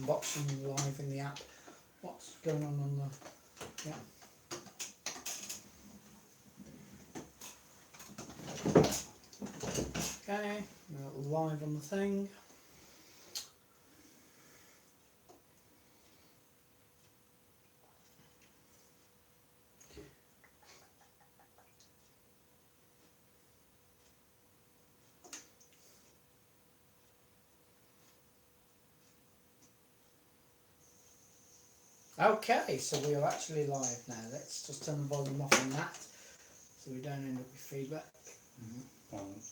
watching live in the app. What's going on the... Yeah. Okay, we're live on the thing. Okay, so we are actually live now. Let's just turn the volume off on that so we don't end up with feedback.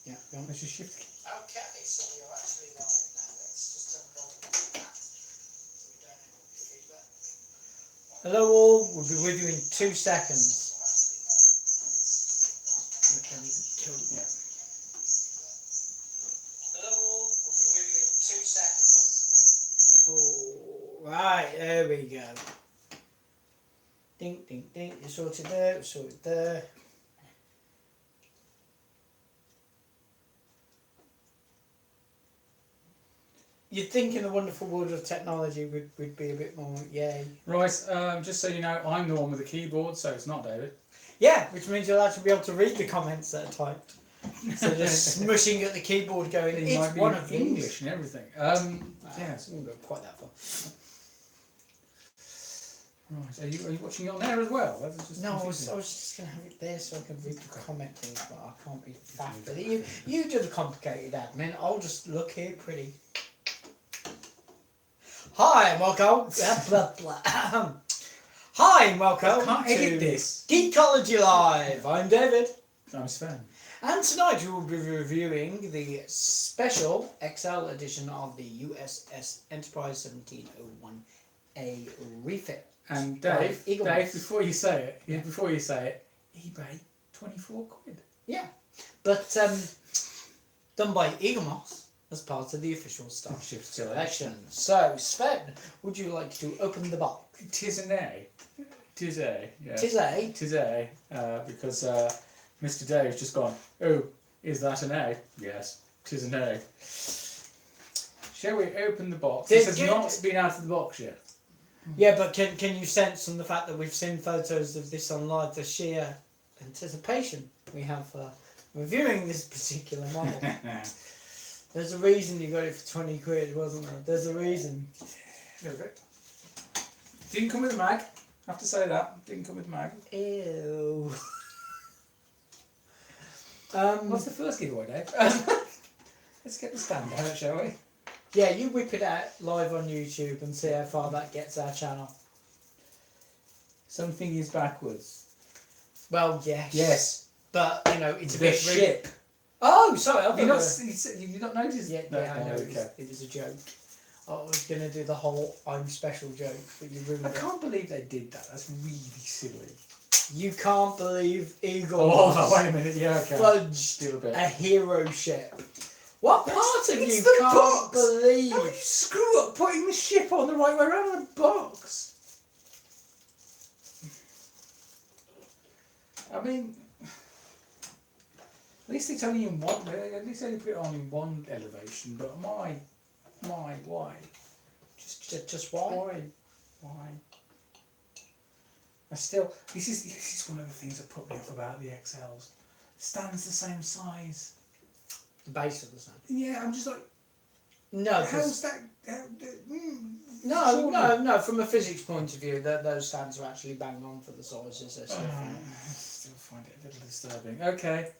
Yeah, go on. Let's just shift. Okay, so we are actually live now. Let's just turn the volume off on that so we don't end up with feedback. Hello all, we'll be with you in 2 seconds. Yeah. Hello all, we'll be with you in 2 seconds. Oh, right, there we go. Ding, ding, ding. You sorted there, sorted there. You'd think in the wonderful world of technology we'd be a bit more yay. Right, just so you know, I'm the one with the keyboard, so it's not David. Yeah, which means you'll actually be able to read the comments that are typed. So just smushing at the keyboard going, It it's might be one of English these. and everything. Yeah, so we won't go quite that far. Right, are you watching it on there as well? That was just No, I confusing. was just going to have it there so I can read the comment things, but I can't be faffed with it. You do the complicated admin, I'll just look here pretty. Hi and welcome. Blah, blah. Hi and welcome I can't edit to this. Geekology Live. I'm David. I'm Sven. And tonight we will be reviewing the special XL edition of the USS Enterprise-1701-A refit. And Dave, Eaglemoss. before you say it, eBay, 24 quid. Yeah, but done by Eaglemoss as part of the official Starship selection. So, Sven, would you like to open the box? Tis an A. Tis A. Yeah. Tis A. Tis A. Because Mr. Dave's just gone, oh, is that an A? Yes, tis an A. Shall we open the box? This has not been out of the box yet. Yeah, but can you sense from the fact that we've seen photos of this on live the sheer anticipation we have for reviewing this particular model? There's a reason you got it for 20 quid, wasn't there? There's a reason. A little bit. Didn't come with a mag. I have to say that. Didn't come with a mag. Ew. What's the first giveaway, Dave? Let's get the stand out, shall we? Yeah, you whip it out live on YouTube and see how far that gets our channel. Something is backwards. Well, yes. Yes. But, you know, it's a The bit... ship. Oh, sorry. I've You've got not noticed? Yeah, No, yeah, I know. okay. It was a joke. I was going to do the whole I'm special joke, but you ruined I it. can't believe they did that. That's really silly. You can't believe Eagle Oh, wait a minute. Yeah, okay. fudged Do a bit. a hero ship. What part of It's you the can't box. believe? How would you screw up putting the ship on the right way around in a box? I mean, at least it's only in one. At least they put it on in one elevation. But why? Just why? Why? I still. This is one of the things that put me off about the XLs. Stands the same size. The base of the sun. Yeah, I'm just like. No, How's that? No. From a physics point of view, those stands are actually bang on for the sizes. I still find it a little disturbing. Okay,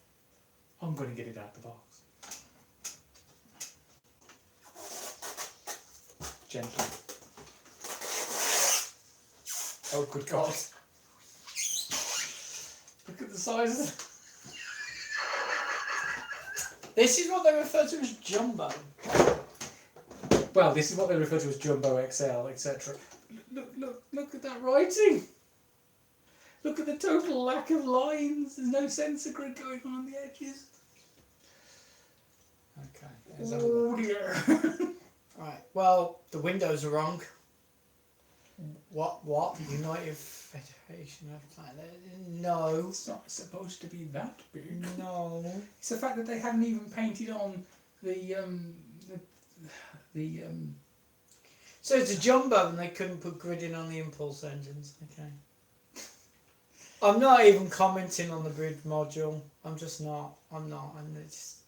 I'm going to get it out the box. Gently. Oh, good God. Look at the sizes. This is what they refer to as jumbo. Well, this is what they refer to as Jumbo XL, etc. Look at that writing. Look at the total lack of lines. There's no sensor grid going on the edges. Okay. Oh dear. Right. Well, the windows are wrong. What? United Federation of Planet? No. It's not supposed to be that big. No. It's the fact that they hadn't even painted on the So it's a jumbo and they couldn't put gridding on the impulse engines. Okay. I'm not even commenting on the bridge module. I'm just not. I'm not. And it's...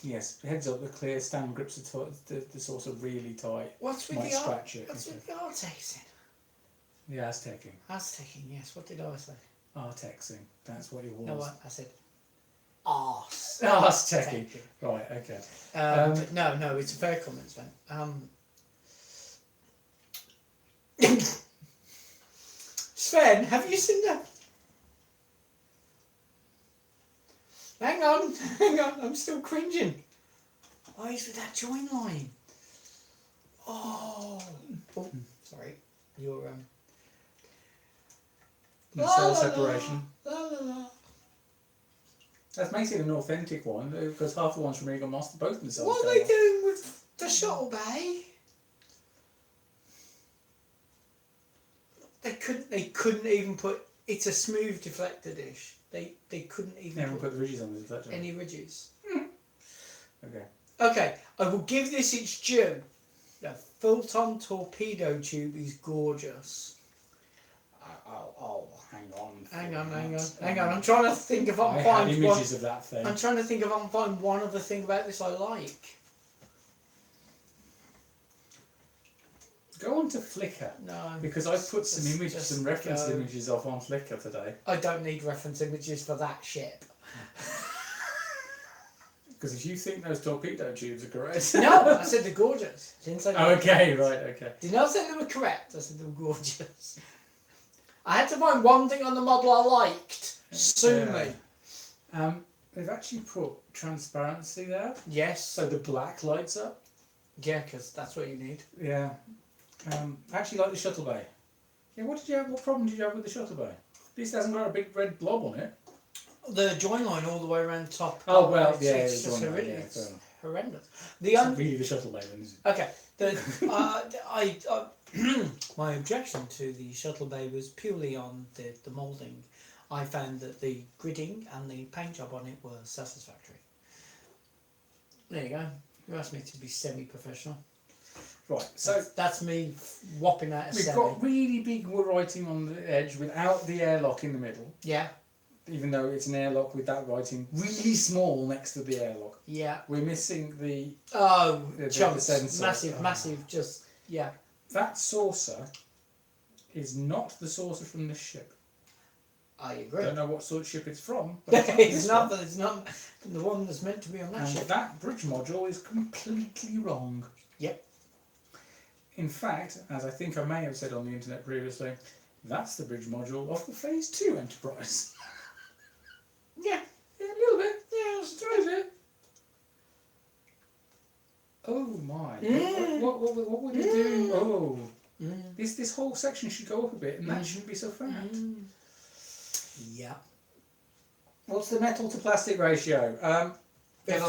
Yes, heads up, the clear stand grips are the saucer really tight. What's with Might the scratch it. What's with the Artexing? The Aztecing. Aztecing, yes. What did I say? Artexing. That's what it was. No, what? I said arse. Aztecing. Right, okay. But no, it's a fair comment, Sven. Sven, have you seen that? Hang on, I'm still cringing. Oh, he's with that join line. Oh, sorry. Your cell separation. La, la, la. That makes it an authentic one, because half the ones from Eaglemoss are both in the cell. What are they doing with the shuttle bay? They couldn't even put. It's a smooth deflector dish. They couldn't even put the ridges on the deflector. any ridges. Okay. Okay, I will give this its due. The Vaughton torpedo tube is gorgeous. Oh, hang on. Hang on. I'm trying to think if I can find images of that thing. I'm trying to think if I can find one other thing about this I like. Go on to Flickr. No. Because I've put some images, some reference images off on Flickr today. I don't need reference images for that ship. Because if you think those torpedo tubes are correct... No, I said they're gorgeous. Didn't say okay, right, okay. Did not say they were correct, I said they were gorgeous. I had to find one thing on the model I liked. Sue me. They've actually put transparency there. Yes. So the black lights up. Yeah, because that's what you need. Yeah. Actually like the shuttle bay. Yeah, what problem did you have with the shuttle bay? At least it hasn't got a big red blob on it. The join line all the way around top. Oh well, yeah, it's the join line, horrendous. Horrendous. It's not really the shuttle bay then, is it? Okay. My objection to the shuttle bay was purely on the moulding. I found that the gridding and the paint job on it were satisfactory. There you go. You asked me to be semi-professional. Right, so that's me whopping out a we've got really big writing on the edge without the airlock in the middle. Yeah. Even though it's an airlock with that writing really small next to the airlock. Yeah. We're missing the chunks. sensor. Massive, just, yeah. That saucer is not the saucer from this ship. I agree. I don't know what sort of ship it's from. But it's not the one that's meant to be on that ship. That bridge module is completely wrong. Yep. In fact, as I think I may have said on the internet previously, that's the bridge module of the Phase 2 Enterprise. Yeah. Yeah, a little bit. Yeah, just a tiny bit. Oh my. What would it do? Oh. This whole section should go up a bit and that shouldn't be so fat. Yeah. What's the metal to plastic ratio? There's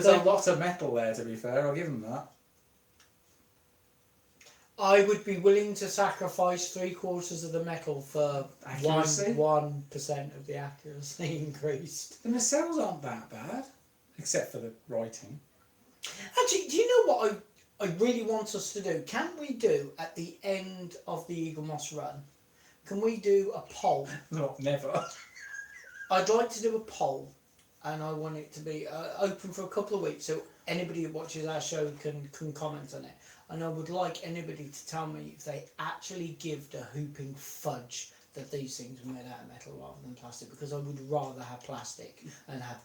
a lot of metal there, to be fair. I'll give them that. I would be willing to sacrifice 3/4 of the metal for accuracy? 1% of the accuracy increased. The nacelles aren't that bad, except for the writing. Actually, do you know what I really want us to do? Can we do, at the end of the Eaglemoss run, can we do a poll? No, never. I'd like to do a poll, and I want it to be open for a couple of weeks so anybody who watches our show can comment on it. And I would like anybody to tell me if they actually give the hooping fudge that these things were made out of metal rather than plastic, because I would rather have plastic and have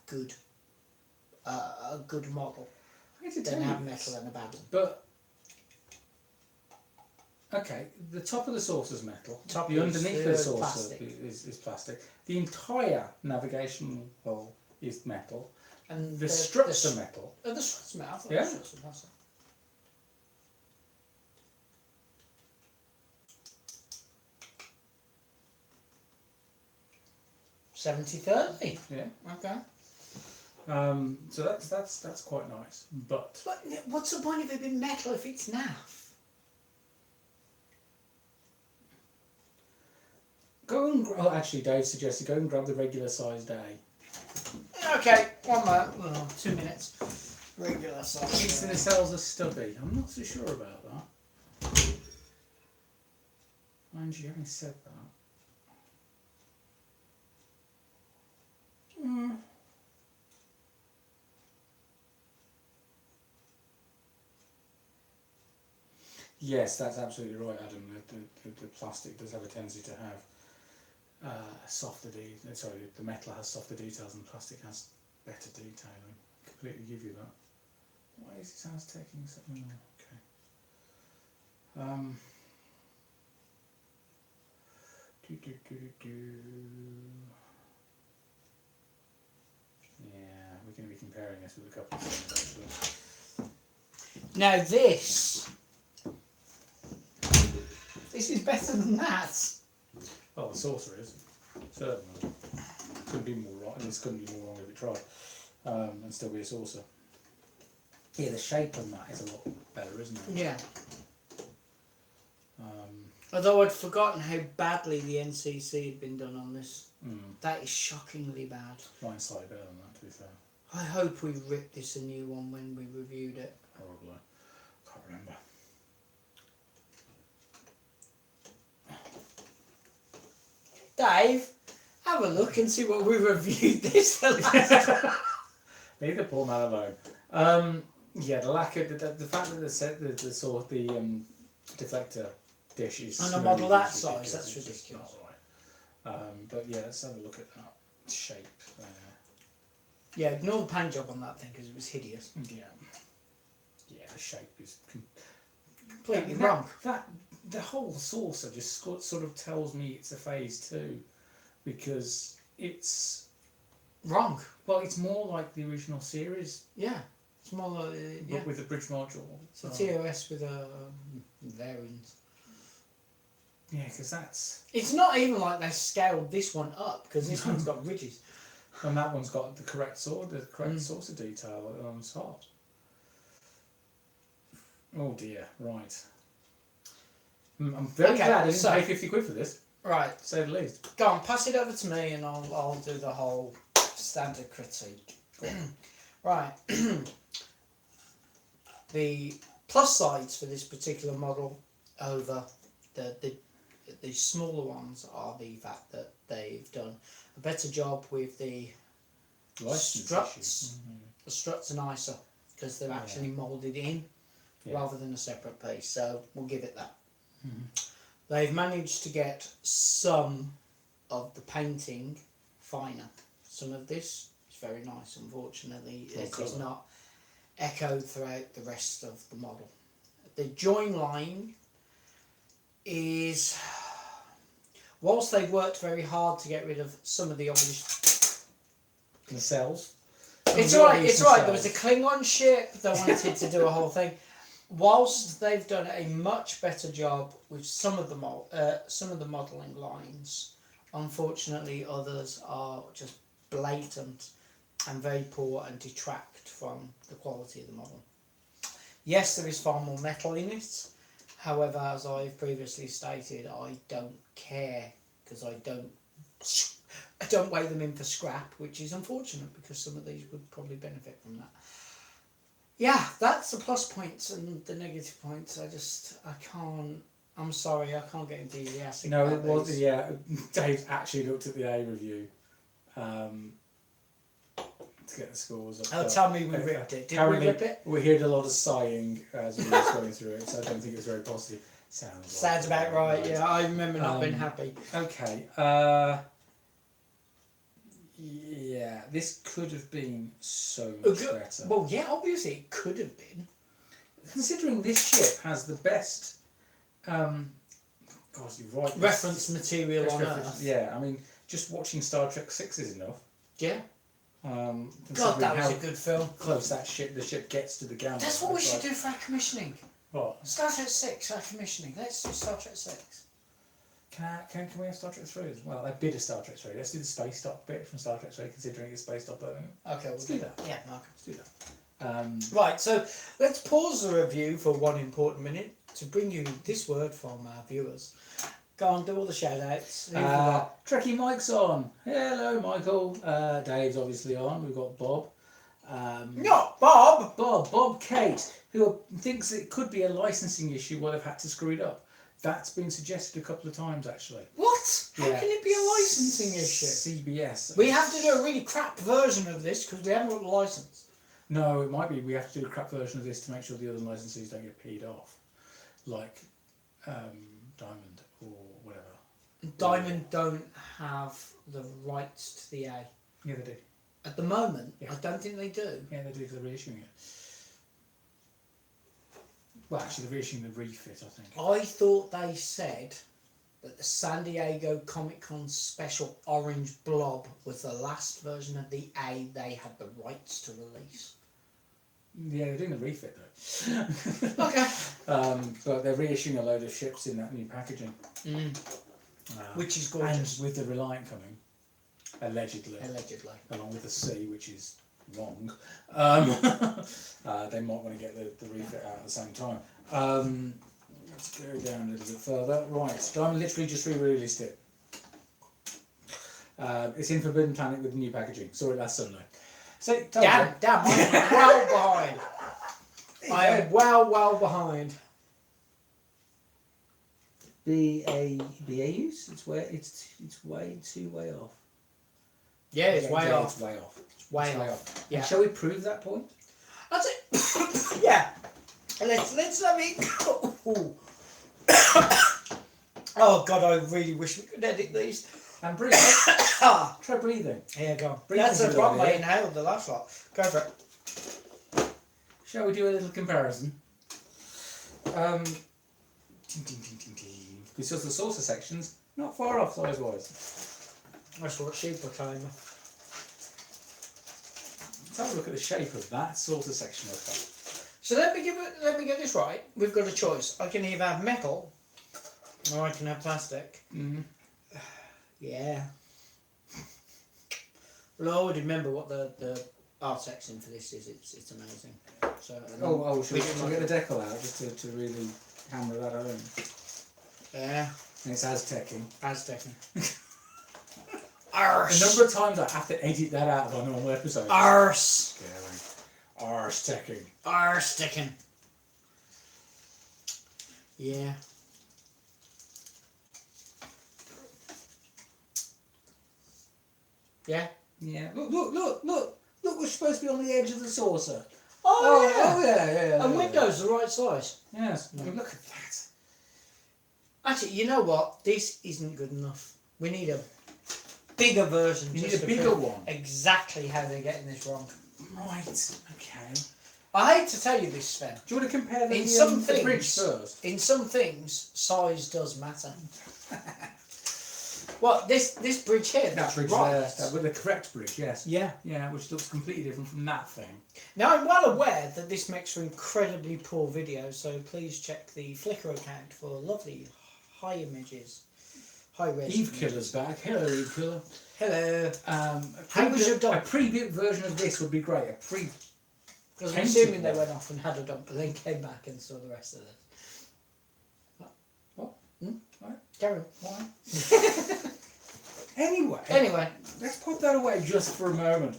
a good model than have metal and a bad one. But okay, the top of the saucer is metal. The underneath of the saucer is plastic. The entire navigation hull is metal. And the struts are metal. The struts are metal. Yeah. The struts are plastic. $70.30. Yeah. Okay. So that's quite nice. But what's the point of it being metal if it's naff? Actually, Dave suggested go and grab the regular sized A. Okay, 1 minute. 2 minutes. Regular size. Thinks the nacelles are stubby. I'm not so sure about that. Mind you, having said that. Yes, that's absolutely right, Adam. The plastic does have a tendency to have softer details. Sorry, the metal has softer details and the plastic has better detailing. I completely give you that. Why is this house taking so long? Okay. Yeah, we're going to be comparing this with a couple of things actually. Now this is better than that. Oh, the saucer is. Certainly. Couldn't be more wrong. This couldn't be more wrong if it tried. And still be a saucer. Yeah, the shape on that is a lot better, isn't it? Yeah. Although I'd forgotten how badly the NCC had been done on this. That is shockingly bad. Mine's slightly better than that, to be fair. I hope we ripped this a new one when we reviewed it. Probably. Can't remember. Dave, have a look and see what we reviewed this for last. Leave the poor man alone. Yeah, the lack of the fact that the deflector dish is on a model that size, that's ridiculous. Right. But yeah, let's have a look at that shape there. Yeah, ignore the paint job on that thing because it was hideous. Yeah. Yeah, the shape is completely wrong. That the whole saucer just sort of tells me it's a phase 2 because it's wrong. Well, it's more like the original series. Yeah, it's more like but with the bridge module. It's a TOS with a variant. Yeah, because that's... It's not even like they scaled this one up because this one's got ridges. And that one's got the correct saucer detail on the top. Oh dear, right. I'm very glad I didn't pay 50 quid for this. Right. To say the least. Go on, pass it over to me and I'll do the whole standard critique. Right. The plus sides for this particular model over the smaller ones are the fact that they've done a better job with the struts. The struts are nicer because they're actually moulded in rather than a separate piece. So we'll give it that. They've managed to get some of the painting finer. Some of this is very nice. Unfortunately, it is not echoed throughout the rest of the model. The join line is, whilst they've worked very hard to get rid of some of the obvious nacelles. It's alright, it's right. There was a Klingon ship that wanted to do a whole thing. Whilst they've done a much better job with some of the modelling lines, unfortunately others are just blatant and very poor and detract from the quality of the model. Yes, there is far more metal in it. However, as I've previously stated, I don't care because I don't weigh them in for scrap, which is unfortunate because some of these would probably benefit from that. Yeah, that's the plus points and the negative points. I can't. I'm sorry, I can't get enthusiastic. No, it was Dave actually looked at the A review to get the scores up. Oh, tell me we ripped it. Did we rip it? We heard a lot of sighing as we were going through it, so I don't think it was very positive. Sounds about right. Yeah, I remember not being happy. Okay. Yeah, this could have been so much better. Well, yeah, obviously it could have been. Considering this ship has the best, God, you're right. Reference material on Earth. Yeah, I mean, just watching Star Trek 6 is enough. Yeah. God, that was a good film. Close the ship gets to the gamma. That's what we should do for our commissioning. What? Star Trek 6, our commissioning. Let's do Star Trek 6. Can we have Star Trek 3 as well? Like, bit of Star Trek 3. Let's do the space dock bit from Star Trek 3, considering it's space dock. Okay, let's do that. Yeah, okay. Let's do that. Right, so let's pause the review for one important minute to bring you this word from our viewers. Go on, do all the shout outs. Trekkie Mike's on. Hello, Michael. Dave's obviously on. We've got Bob. Not Bob! Bob Kate, who thinks it could be a licensing issue why they've had to screw it up. That's been suggested a couple of times, actually. What? How Yeah. can it be a licensing issue? CBS. We have to do a really crap version of this because we haven't got the license. No, it might be we have to do a crap version of this to make sure the other licensees don't get paid off. Like Diamond or whatever. Diamond don't have the rights to the A. Yeah, they do. At the moment, Yeah. I don't think they do. Yeah, they do because they're reissuing it. Well, actually, they're reissuing the refit, I think. I thought they said that the San Diego Comic-Con special orange blob was the last version of the A they had the rights to release. Yeah, they're doing the refit though. Okay. But they're reissuing a load of ships in that new packaging. Which is gorgeous. And with the Reliant coming, allegedly. Allegedly. Along with the C, which is wrong. They might want to get the refit out at the same time. Let's go down a little bit further. Right, Diamond literally just re-released it. It's in Forbidden Planet with new packaging. Saw it last Sunday. So, Damn, I'm well behind. I am well behind. BAUs? It's way off. Yeah, it's way off. It's way off. It's way off. Yeah. And shall we prove that point? That's it. Yeah. Let's have it go. Ooh. Oh God, I really wish we could edit these. And breathe. Try breathing. Here you go. Breathing That's the is problem. good, I yeah. inhaled the last lot. Go for it. Shall we do a little comparison? Because the saucer section's not far off size-wise. That's what she put on. Let's have a look at the shape of that saucer section of that. So let me get this right. We've got a choice. I can either have metal, or I can have plastic. Mm-hmm. Yeah. Well, I already remember what the art section for this is. It's amazing. So Should we get the decal out just to really hammer that home? Yeah. And it's Aztec-ing. Aztec-ing. The number of times I have to edit that out of our normal episodes. Arse. Scary. Aztec-ing. Aztec-ing. Yeah. Yeah. Yeah. Look! We're supposed to be on the edge of the saucer. Yeah. And windows the right size. Yes. I mean, look at that. Actually, you know what? This isn't good enough. We need a bigger version. You need just a to bigger prove one. Exactly how they're getting this wrong. Right. Okay. I hate to tell you this, Sven. Do you want to compare the, the bridge first? In some things, size does matter. Well, this bridge here, That bridge right. there, with the correct bridge, yes. Yeah. Yeah, which looks completely different from that thing. Now, I'm well aware that this makes for incredibly poor video, so please check the Flickr account for lovely high images. High res. Eve Killer's back. Hello, Eve Killer. Hello. How was your dump? A pre-built version of this would be great. Because I'm assuming they went off and had a dump, but then came back and saw the rest of this. What? Right. Carry on. Why? Anyway, let's put that away just for a moment.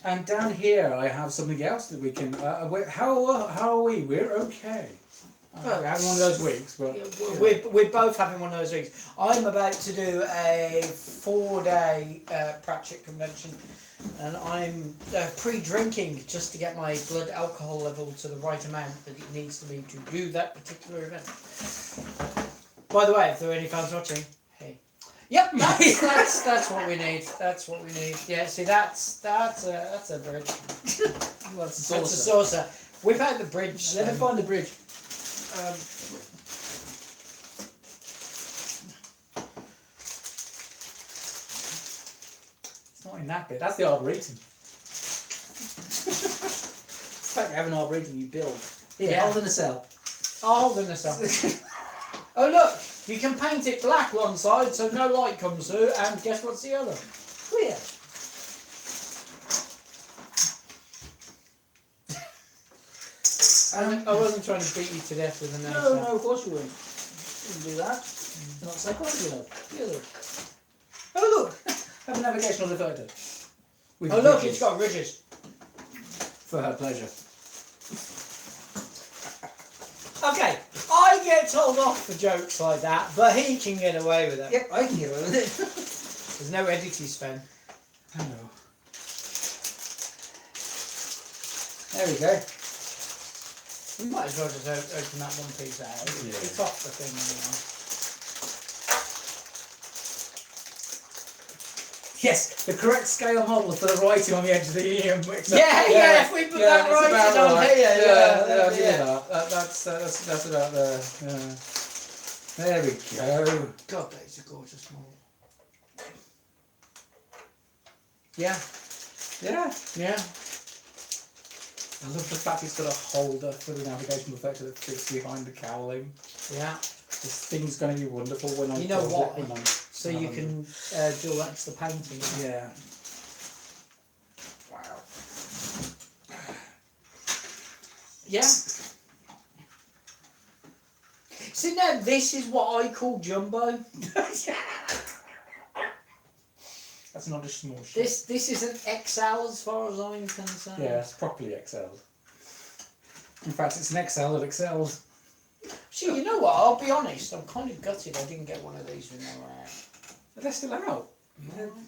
And down here, I have something else that we can. How are we? We're okay. We're having one of those weeks, but we're both having one of those weeks. I'm about to do a 4-day Pratchett convention, and I'm pre-drinking just to get my blood alcohol level to the right amount that it needs to be to do that particular event. By the way, if there are any fans watching, hey. Yep, that's what we need. That's what we need. Yeah, see, that's a bridge. That's a saucer. We've had the bridge. Let me find the bridge. It's not in that bit. That's the Arboretum. It's like having an Arboretum you build. Here, hold in a cell. I'll hold in a cell. Oh look, you can paint it black one side so no light comes through, and guess what's the other? Clear. I wasn't trying to beat you to death with a nail. No, of course you wouldn't. You wouldn't do that. You're not psychological. Oh look, have a navigational diverter. Oh look, it's got ridges. For her pleasure. Okay, I get told off for jokes like that, but he can get away with it. Yep, I can get away with it. There's no editing spend. I know. There we go. We might as well just open that one piece out. Yeah. It's off the thing anyway. Yes, the correct scale model for the writing on the edge of the EM. Yeah, if we put that right on right. here, That's about there. Yeah. There we go. God, that is a gorgeous model. Yeah. Yeah. Yeah. I love the fact it's got a holder for the navigation reflector that fits behind the cowling. Yeah. This thing's going to be wonderful when I You know what? When I'm, So you can do that to the painting. Yeah. Wow. Yeah. See, now this is what I call jumbo. That's not a small ship. This is an XL as far as I'm concerned. Yeah, it's properly XL'd. In fact, it's an XL that excels. See, you know what? I'll be honest. I'm kind of gutted I didn't get one of these when they were out. But they're still out.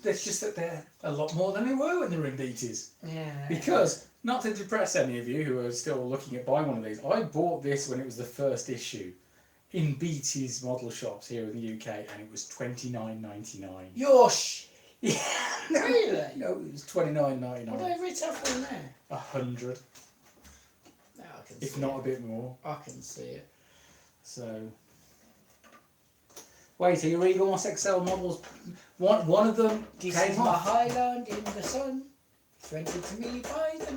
It's just that they're a lot more than they were when they were in BTs. Yeah. Because, not to depress any of you who are still looking at buying one of these, I bought this when it was the first issue in BT's model shops here in the UK, and it was $29.99. You're Yeah. Really? No, it was $29.99. What do they retail for now? 100, No, I can if see not it. a bit more. I can see it. So, wait, are your Eaglemoss XL models? One of them This came is my off. Highland in the sun. Rented to me by the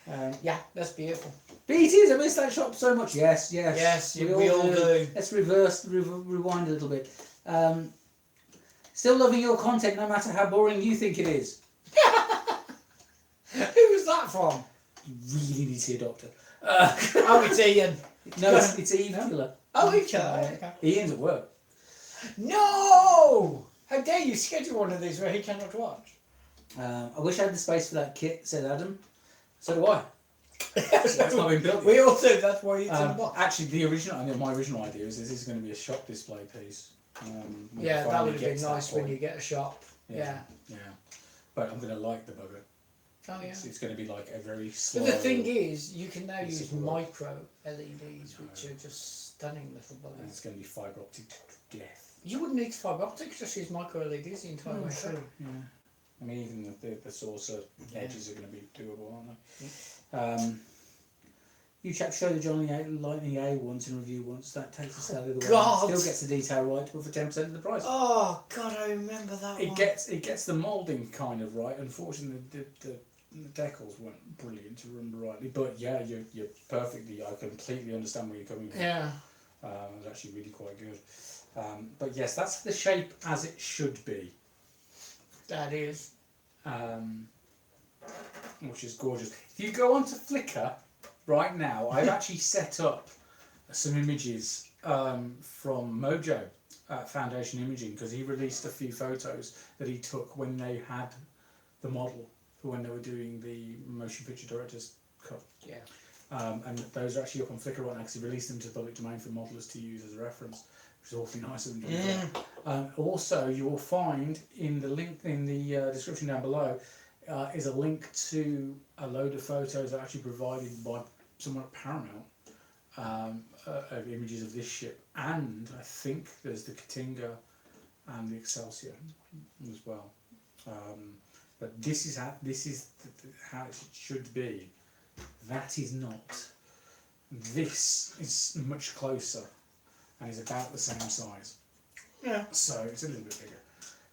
night. Yeah, that's beautiful. BTs, I miss that shop so much. Yes, yes. Yes, we all do. Let's rewind a little bit. Still loving your content no matter how boring you think it is. Who was that from? You really need to see a doctor. Oh, it's Ian. No, it's Ian Handler. Oh, okay. Ian's at work. No! How dare you schedule one of these where he cannot watch? I wish I had the space for that kit, said Adam. So do I. That's why we built it. We all do, that's why it's in the box. Actually, my original idea is this is going to be a shop display piece. Yeah, that would have been nice when you get a shop. Yeah. But I'm going to like the bugger. Oh, yeah. It's going to be like a very slow... But the thing is, you can now use micro LEDs, which are just stunning little And buggers. it's going to be fibre optic death. You wouldn't need fibre optics, just use micro LEDs the entire way through. Yeah. I mean, even the saucer edges are going to be doable, aren't they? Yeah. You chaps showed the Johnny Lightning A once in review once. That takes us the other way. God! Still gets the detail right, but for 10% of the price. Oh, God, I remember that It one. gets the moulding kind of right. Unfortunately, the decals weren't brilliant to remember rightly. But yeah, you're perfectly. I completely understand where you're coming from. Yeah. It was actually really quite good. But yes, that's the shape as it should be. That is. Which is gorgeous. If you go onto Flickr right now, I've actually set up some images from Mojo Foundation Imaging, because he released a few photos that he took when they had the model for when they were doing the motion picture director's cut. Yeah. And those are actually up on Flickr right now because he released them to the public domain for modelers to use as a reference, which is awfully nice of him. Also, you will find in the link in the description down below is a link to a load of photos that are actually provided by someone at Paramount of images of this ship, and I think there's the Katinga and the Excelsior as well. But this is how it should be. That is not. This is much closer and is about the same size. Yeah. So it's a little bit bigger.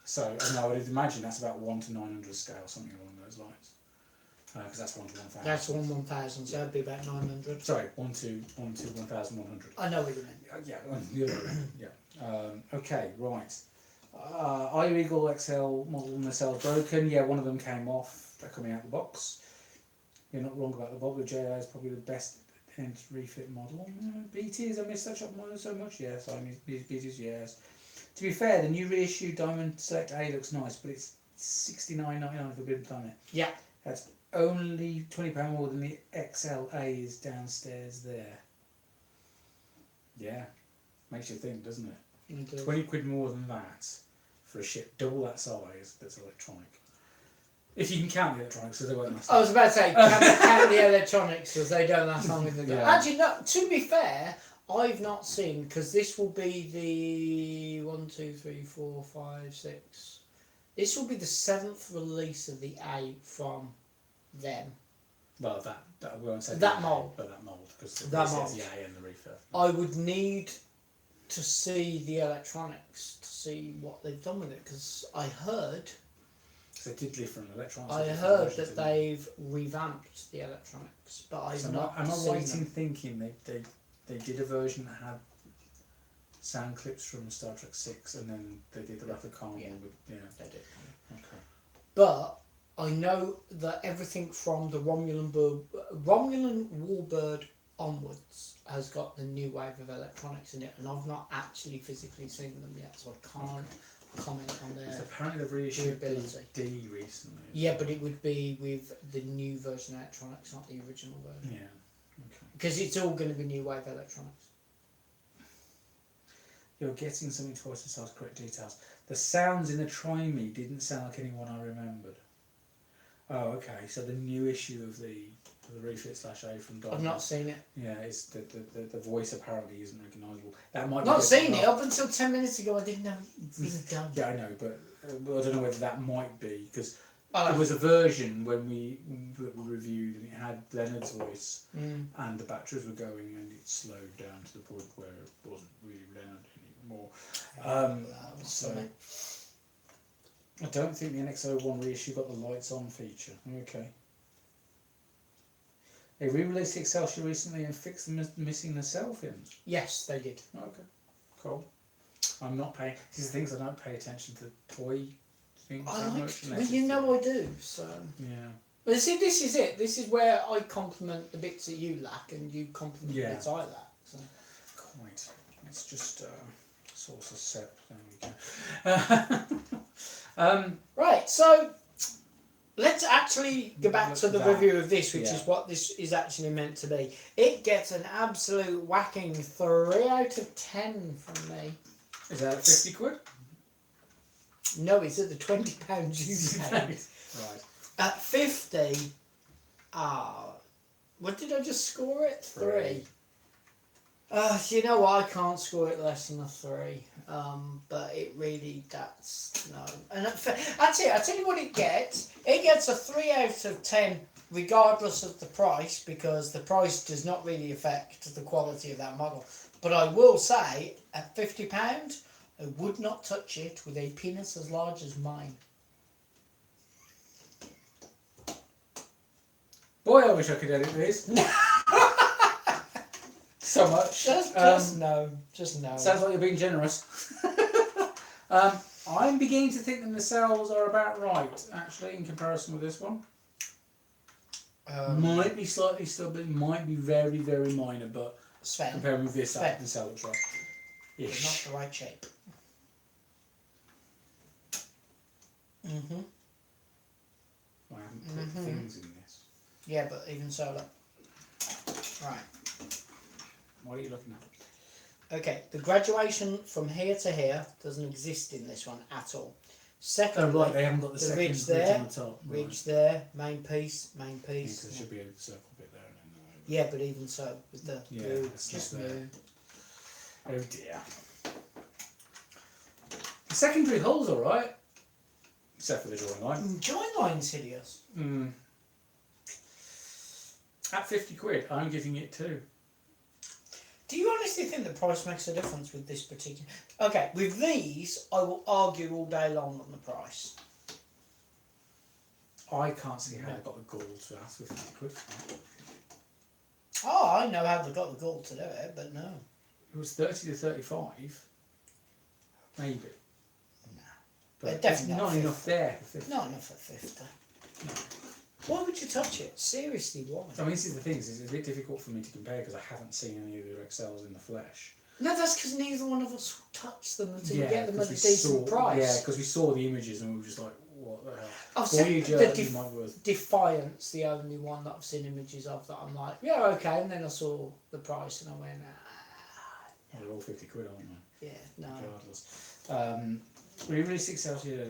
So and I would imagine that's about 1 to 900 scale, something along those lines. Because that's 1 to 1,000. That's 1/1000, so that'd be about 900. Sorry, 1 to 1,100. I know what you mean. Yeah, the other way. Yeah. Okay, right. Are your Eagle XL model nacelles broken? Yeah, one of them came off. They're coming out the box. You're not wrong about the Bob. The JI is probably the best refit model. BTs, I miss that shop model so much. Yes, I miss BTs. Yes. To be fair, the new reissue Diamond Select A looks nice, but it's $69.99 for Forbidden Planet. Yeah. That's only £20 more than the XLA is downstairs there. Yeah, makes you think, doesn't it? You do. 20 quid more than that for a ship double that size that's electronic. If you can count the electronics, because they won't last. I was about to say, count the electronics because they don't last long with the Yeah. Actually, no, to be fair, I've not seen, because this will be the 1, 2, 3, 4, 5, 6. This will be the 7th release of the A from them. Well, that we won't say That mould. but that mould, because That it says mould. the A and the refurb. I would need to see the electronics to see what they've done with it, because I heard They did different electronics. I heard that they've revamped the electronics, but I've not Am I seen right in them. thinking they did a version that had sound clips from Star Trek 6 and then they did the Replicon Yeah. with They did. Okay. But I know that everything from the Romulan Warbird onwards has got the new wave of electronics in it, and I've not actually physically seen them yet, so I can't comment on their. Apparently they've reissued durability. D recently. Yeah, but it would be with the new version of electronics, not the original version. Yeah. Okay. Because it's all going to be new wave electronics. You're getting something twice the size, correct details. The sounds in the Try Me didn't sound like anyone I remembered. Oh, okay. So the new issue of the refit/A from Don. I've not seen it. Yeah, it's the voice apparently isn't recognisable. That might Not be seen it up until 10 minutes ago. I didn't know it was done. Yeah, I know, but I don't know whether that might be because Oh. there was a version when we reviewed and it had Leonard's voice and the batteries were going and it slowed down to the point where it wasn't really Leonard anymore. So I don't think the NX-01 reissue got the lights on feature. Okay. They re-released Excelsior recently and fixed the missing nacelle fins. Yes, they did. Okay, cool. I'm not paying. These are things I don't pay attention to toy things I so like. much. Well, you know I do. So. Yeah. Well, see, this is it. This is where I compliment the bits that you lack, and you compliment the bits I lack. So. Quite. It's just source of sep. There we go. Right. So. Let's actually go back to the that. review of this, which Yeah. is what this is actually meant to be. It gets an absolute whacking 3 out of 10 from me. Is that at 50 quid? No, it's at the £20 you paid. Right. At 50, what did I just score it? 3. You know what? I can't score it less than a 3. But it really, that's no. And I tell you what it gets. It gets a 3 out of 10 regardless of the price, because the price does not really affect the quality of that model. But I will say, at £50, I would not touch it with a penis as large as mine. Boy, I wish I could edit this. So much. Just no. Just no. Sounds like you're being generous. I'm beginning to think that the nacelles are about right, actually, in comparison with this one. Might be slightly stubborn, might be very, very minor, but Sven, comparing with this, that nacelle looks right. it's not the right shape. I haven't put things in this. Yeah, but even so, look. Right. What are you looking at? Okay, the graduation from here to here doesn't exist in this one at all. Secondly, Oh, right, they haven't got the second ridge there, on the top. ridge there, main piece, Yeah, 'cause there should be a circle bit there. And then Yeah, but even so, with the blue, it's just not there. blue. Oh dear. The secondary hull's alright. Except for the drawing line. Join line's hideous. At 50 quid, I'm giving it 2. Do you honestly think the price makes a difference with this particular... Okay, with these, I will argue all day long on the price. I can't see how they got the gall to ask for 50 quid for that. Oh, I know how they got the gall to do it, but no. It was 30 to 35. Maybe. No. But Definitely not not enough there for 50. Not enough at 50. Why would you touch it? Seriously, why? I mean, this is the thing, it's a bit difficult for me to compare because I haven't seen any of their XLs in the flesh. No, that's because neither one of us touched them until you get them at a 'cause decent price. Yeah, because we saw the images and we were just like, what the hell? I've seen Voyager, the you might worth. Defiance, the only one that I've seen images of that I'm like, yeah, okay, and then I saw the price and I went, They're all 50 quid, aren't they? Yeah, no. Regardless. We released 6 out here.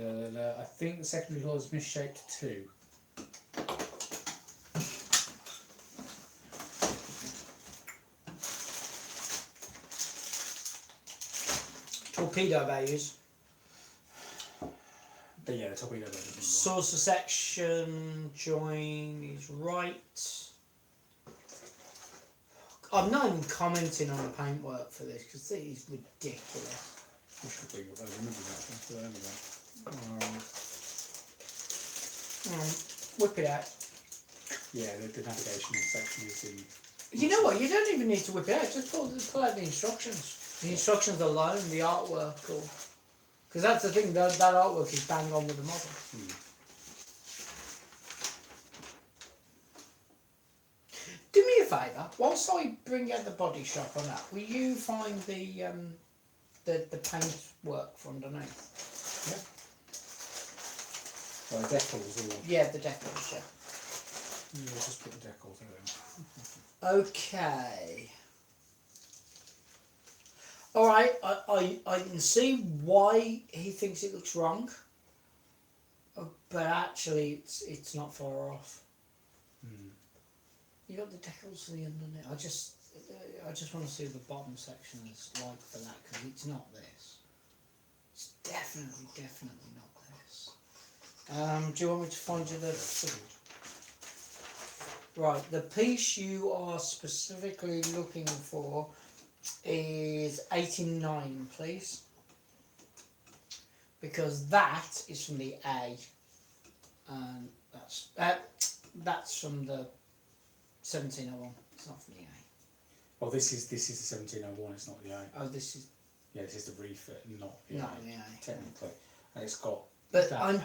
I think the secondary hull is misshaped too. Torpedo bays. But yeah, the torpedo bays. Saucer section join is right. I'm not even commenting on the paintwork for this because it is ridiculous. I should bring up those images actually. Whip it out. Yeah, the navigation section is the... You know what? You don't even need to whip it out. Just pull out the instructions. The instructions alone, the artwork, because that's the thing. That artwork is bang on with the model. Do me a favour. Whilst I bring out the body shop on that, will you find the paint work for underneath? Yeah. Well, the decals or... Yeah, the decals. Yeah. Yeah, just put the decals in. Okay. All right. I can see why he thinks it looks wrong, but actually it's not far off. You got the decals for the underneath. I just want to see what the bottom section is like for that because it's not this. It's definitely not this. Do you want me to find you the? Right, the piece you are specifically looking for is 89, please, because that is from the A, and that's from the 1701. It's not from the A. Well, this is the 1701. It's not the A. Oh, this is. Yeah, this is the refit, not the Not A. the A. Technically, and it's got. But I'm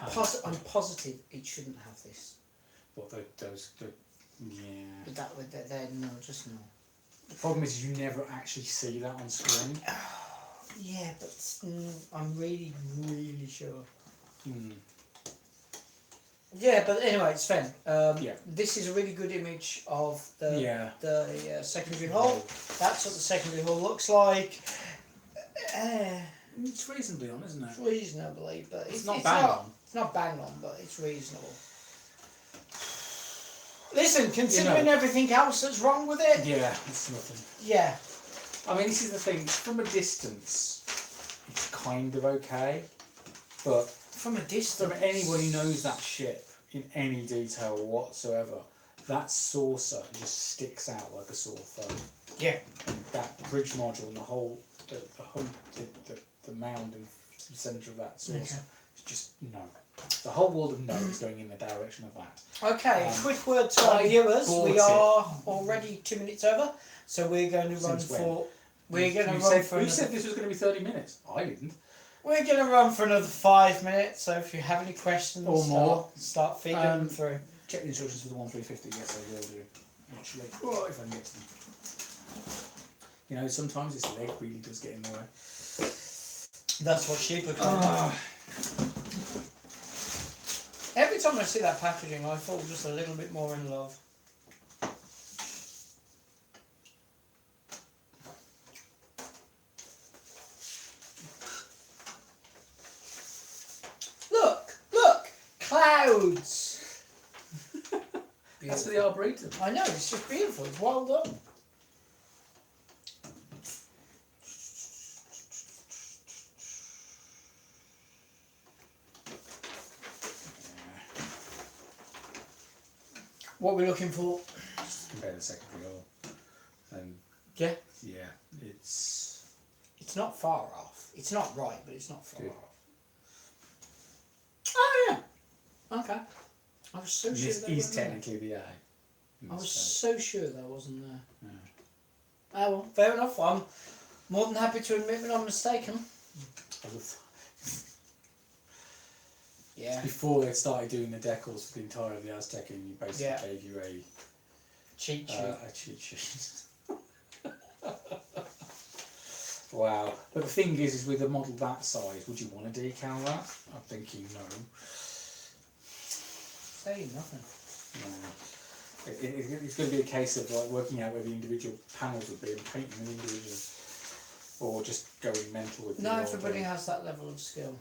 positive it shouldn't have this. What those? Yeah. But that no, just no. The problem is you never actually see that on screen. Yeah, but I'm really sure. Yeah, but anyway, it's fine. Yeah. This is a really good image of the secondary hull. That's what the secondary hull looks like. It's reasonably on, isn't it? Reasonably, but it's not bang on. It's not bang on, but it's reasonable. Listen, considering everything else that's wrong with it. Yeah, it's nothing. Yeah. I mean, this is the thing. From a distance, it's kind of okay, but from a distance, from anyone who knows that ship in any detail whatsoever, that saucer just sticks out like a sore thumb. Yeah. And that bridge module and the whole, the mound in the centre of that saucer, is just no. The whole world of no is going in the direction of that. Okay, quick word to our viewers. We are already 2 minutes over, so we're going to run for. We're going to run for. Who said this was going to be 30 minutes? I didn't. We're going to run for another 5 minutes. So if you have any questions or more, start feeding them through. Check the instructions for the 1350. Yes, I will do. Actually, if I can get to them. You know, sometimes this leg really does get in the way. That's what sheep look like. Every time I see that packaging, I fall just a little bit more in love. Look! Clouds! That's for the Arboretum. I know, it's just beautiful. It's well done. What we're looking for? Just compare the secondary hull. And yeah, it's not far off. It's not right, but it's not far off. Oh yeah. Okay. I was so sure. This is technically the A. I was so sure that wasn't there. Yeah. Oh well, fair enough. I'm more than happy to admit when I'm mistaken. Yeah. Before they started doing the decals for the entire of the Aztec, and you basically gave you a cheat sheet. A cheat sheet. Wow. But the thing is with a model that size, would you want to decal that? I'm thinking no. Say nothing. No. It's going to be a case of like working out where the individual panels would be and painting them individually. or just going mental with. No, everybody has that level of skill.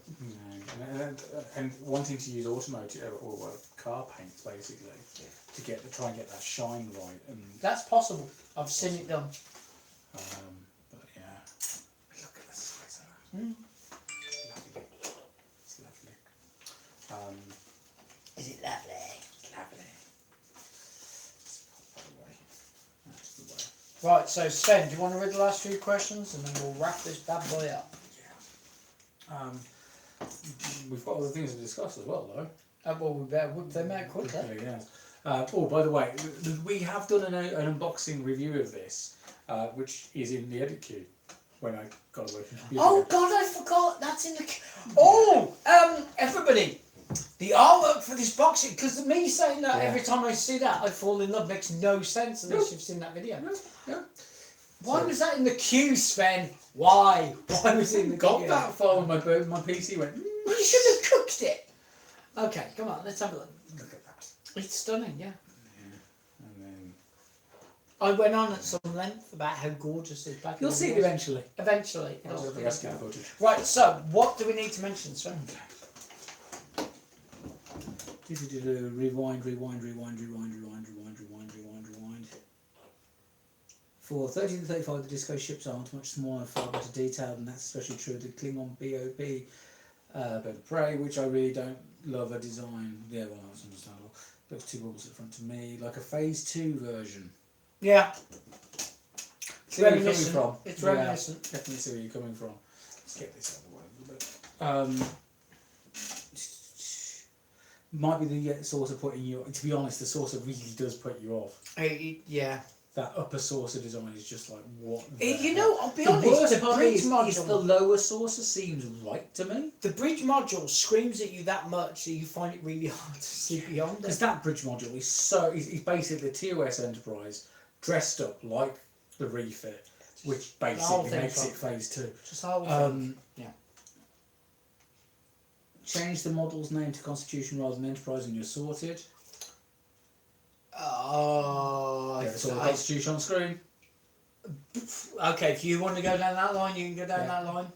And wanting to use automotive or car paints basically to try and get that shine right. And that's possible. I've seen it done. But yeah, look at the size of that. Lovely. It's lovely. Is it lovely? It's lovely. That's the way. Right, so Sven, do you want to read the last few questions and then we'll wrap this bad boy up? Yeah. We've got other things to discuss as well, though. Well, we better whip them out quickly. Yes. By the way, we have done an unboxing review of this, which is in the edit queue when I got away from the computer. Oh God, I forgot. That's in the. Oh, everybody, the artwork for this boxing. Because me saying that every time I see that, I fall in love. Makes no sense unless you've seen that video. Yeah. Why was that in the queue, Sven? Why? Why was it in the queue? Got that far when my PC went. Well, you should have cooked it. Okay, come on, let's have a look. Look at that. It's stunning, yeah. And then I went on at some length about how gorgeous this back. you'll see it eventually. Eventually. I'll the rest of the footage. Right, so what do we need to mention, Sven? Rewind. For 13 to 35, the disco ships aren't much smaller and far better detailed, and that's especially true of the Klingon BOP Bird of Prey, which I really don't love a design. Yeah, well, that's understandable. Looks two bubbles at the front to me, like a Phase 2 version. Yeah. See where you're coming from. It's reminiscent. Definitely see where you're coming from. Let's get this out of the way a little bit. Might be the saucer putting you. To be honest, the saucer really does put you off. Yeah. That upper saucer design is just like what. You know, I'll be the honest. Worst The part bridge is module. the lower saucer seems right to me. The bridge module screams at you that much that you find it really hard to see beyond Because it. that bridge module is so. He's basically the TOS Enterprise dressed up like the refit, which basically makes it Phase 2. Just the whole thing. Yeah. Change the model's name to Constitution rather than Enterprise and you're sorted. Oh, Yeah, so the Constitution on screen. Okay, if you want to go down that line, you can go down that line.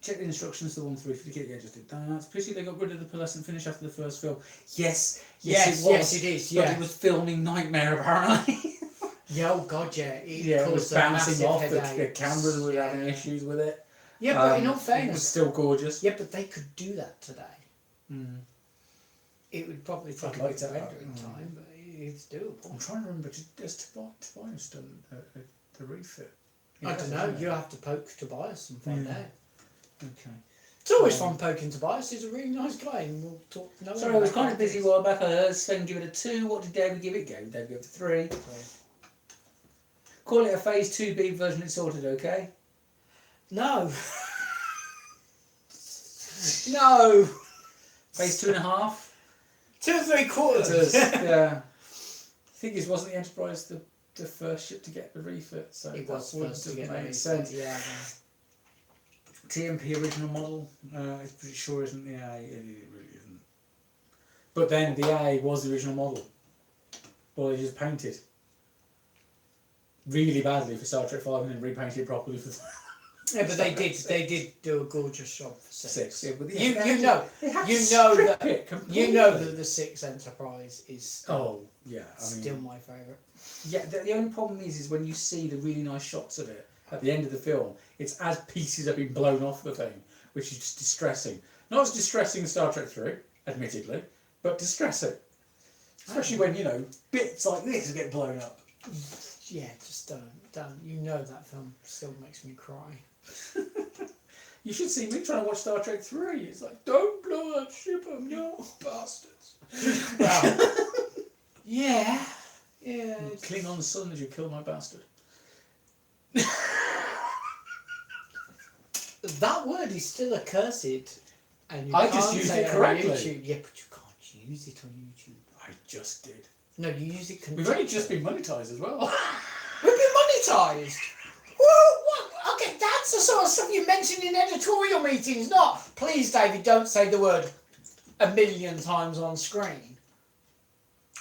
Check the instructions, the 1-350 kit. Yeah, just did that. It's pity they got rid of the pearlescent finish after the first film. Yes, it is. Yeah, but it was filming nightmare apparently. Yeah, oh God, yeah. It was bouncing off. The cameras were having Yeah. issues with it. Yeah, but in all it was fairness, still gorgeous. yeah, but they could do that today. Mm. It would probably take a like bit of that. rendering time, but it's doable. I'm trying to remember. Has Tobias done the refit? I don't know. You have to poke Tobias and find out. Okay. It's always fun poking Tobias. He's a really nice guy, and we'll talk. No, Sorry, I was kind of busy a while back. I heard Sven give it a 2. What did David give it? David gave it a 3. Call it a Phase 2B version. It's sorted, okay? No. No. Phase 2.5. 2 3/4. Yeah. The thing is, wasn't the Enterprise the first ship to get the refit? So It was that first to get make the sense. Yeah. TMP original model. It's pretty sure isn't the A. It really isn't. But then the A was the original model. Well, they just painted really badly for Star Trek 5 and then repainted properly for. Yeah, but they did do a gorgeous job for 6. Yeah, but You know that the 6 Enterprise is still my favourite. Yeah, the only problem is when you see the really nice shots of it at the end of the film, it's as pieces have been blown off the thing, which is just distressing. Not as distressing as Star Trek 3, admittedly, but distressing. Especially when, bits like this get blown up. Yeah, just don't. You know that film still makes me cry. You should see me trying to watch Star Trek 3. It's like, don't blow that ship up, you bastards. Wow. Yeah. Yeah. Klingon son as you kill my bastard. That word is still accursed. And I just used it correctly. Yeah, but you can't use it on YouTube. I just did. No, you use it. We've only just been monetised as well. We've been monetised. What? Okay, that's the sort of stuff you mention in editorial meetings. Not, please, David, don't say the word 1,000,000 times on screen.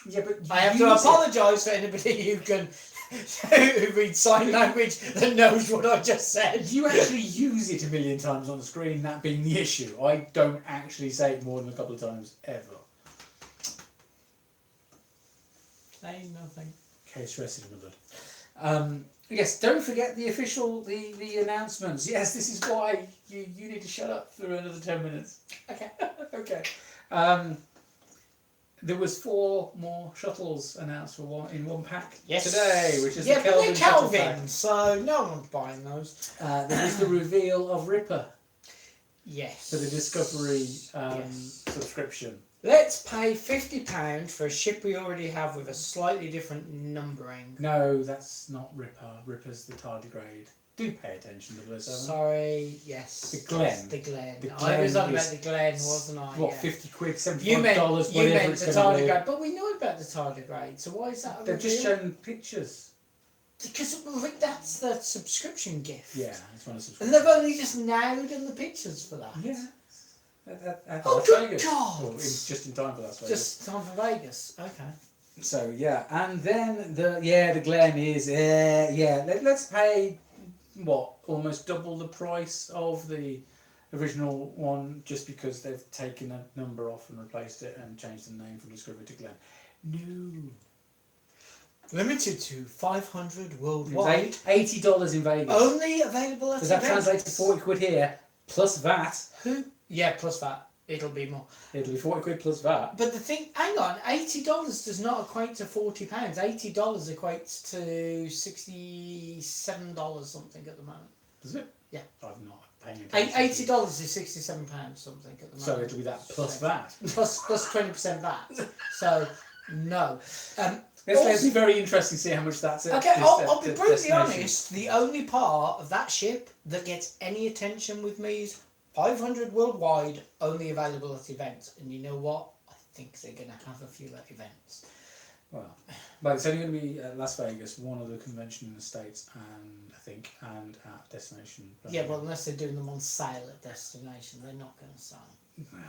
Yeah, but I have to apologise for anybody who can who reads sign language that knows what I just said. You actually use it a million times on the screen, that being the issue. I don't actually say it more than a couple of times ever. Say nothing. Case rested in the blood. Yes, don't forget the official, the announcements. Yes, this is why you need to shut up for another 10 minutes. Okay. Okay. There was 4 more shuttles announced in one pack today, which is the Kelvin but they're shuttle pack. Kelvin, so no one's buying those. There was the reveal of Ripper Yes. for the Discovery subscription. Let's pay £50 for a ship we already have with a slightly different numbering. No, that's not Ripper. Ripper's the tardigrade. Do pay attention to this. Sorry, yes. The Glen. The Glen. The I was Glen on about is- the Glen, wasn't I? What, Yeah. 50 quid, $75, You meant whatever it's the going to be. tardigrade, but we know about the tardigrade, so why is that a They've just reveal? shown pictures. Because that's the subscription gift. Yeah, it's one of the And subscriptions. they've only just now done the pictures for that. Yeah. At Oh, Las good Vegas. God! Well, just in time for Las Vegas. Just time for Vegas. Okay. So yeah, and then the Glen is let's pay what, almost double the price of the original one just because they've taken a number off and replaced it and changed the name from Discovery to Glen. No. Limited to 500 It was worldwide. $80 in Vegas. Only available at Does that events. translate to 40 quid here plus VAT? Who? Yeah, plus that. It'll be more. It'll be 40 quid plus VAT. But the thing, hang on, $80 does not equate to £40. $80 equates to $67 something at the moment. Does it? Yeah. I've not paying attention. $80 is £67 something at the moment. So it'll be that plus VAT. Plus 20% VAT. So no. It's be very interesting to see how much that's. Okay, I'll be brutally destination. honest. The only part of that ship that gets any attention with me is 500 worldwide, only available at events. And you know what? I think they're going to have a few at events. Well, but it's only going to be at Las Vegas, one other convention in the States, and at Destination. Yeah, well, unless they're doing them on sale at Destination, they're not going to sell. Well,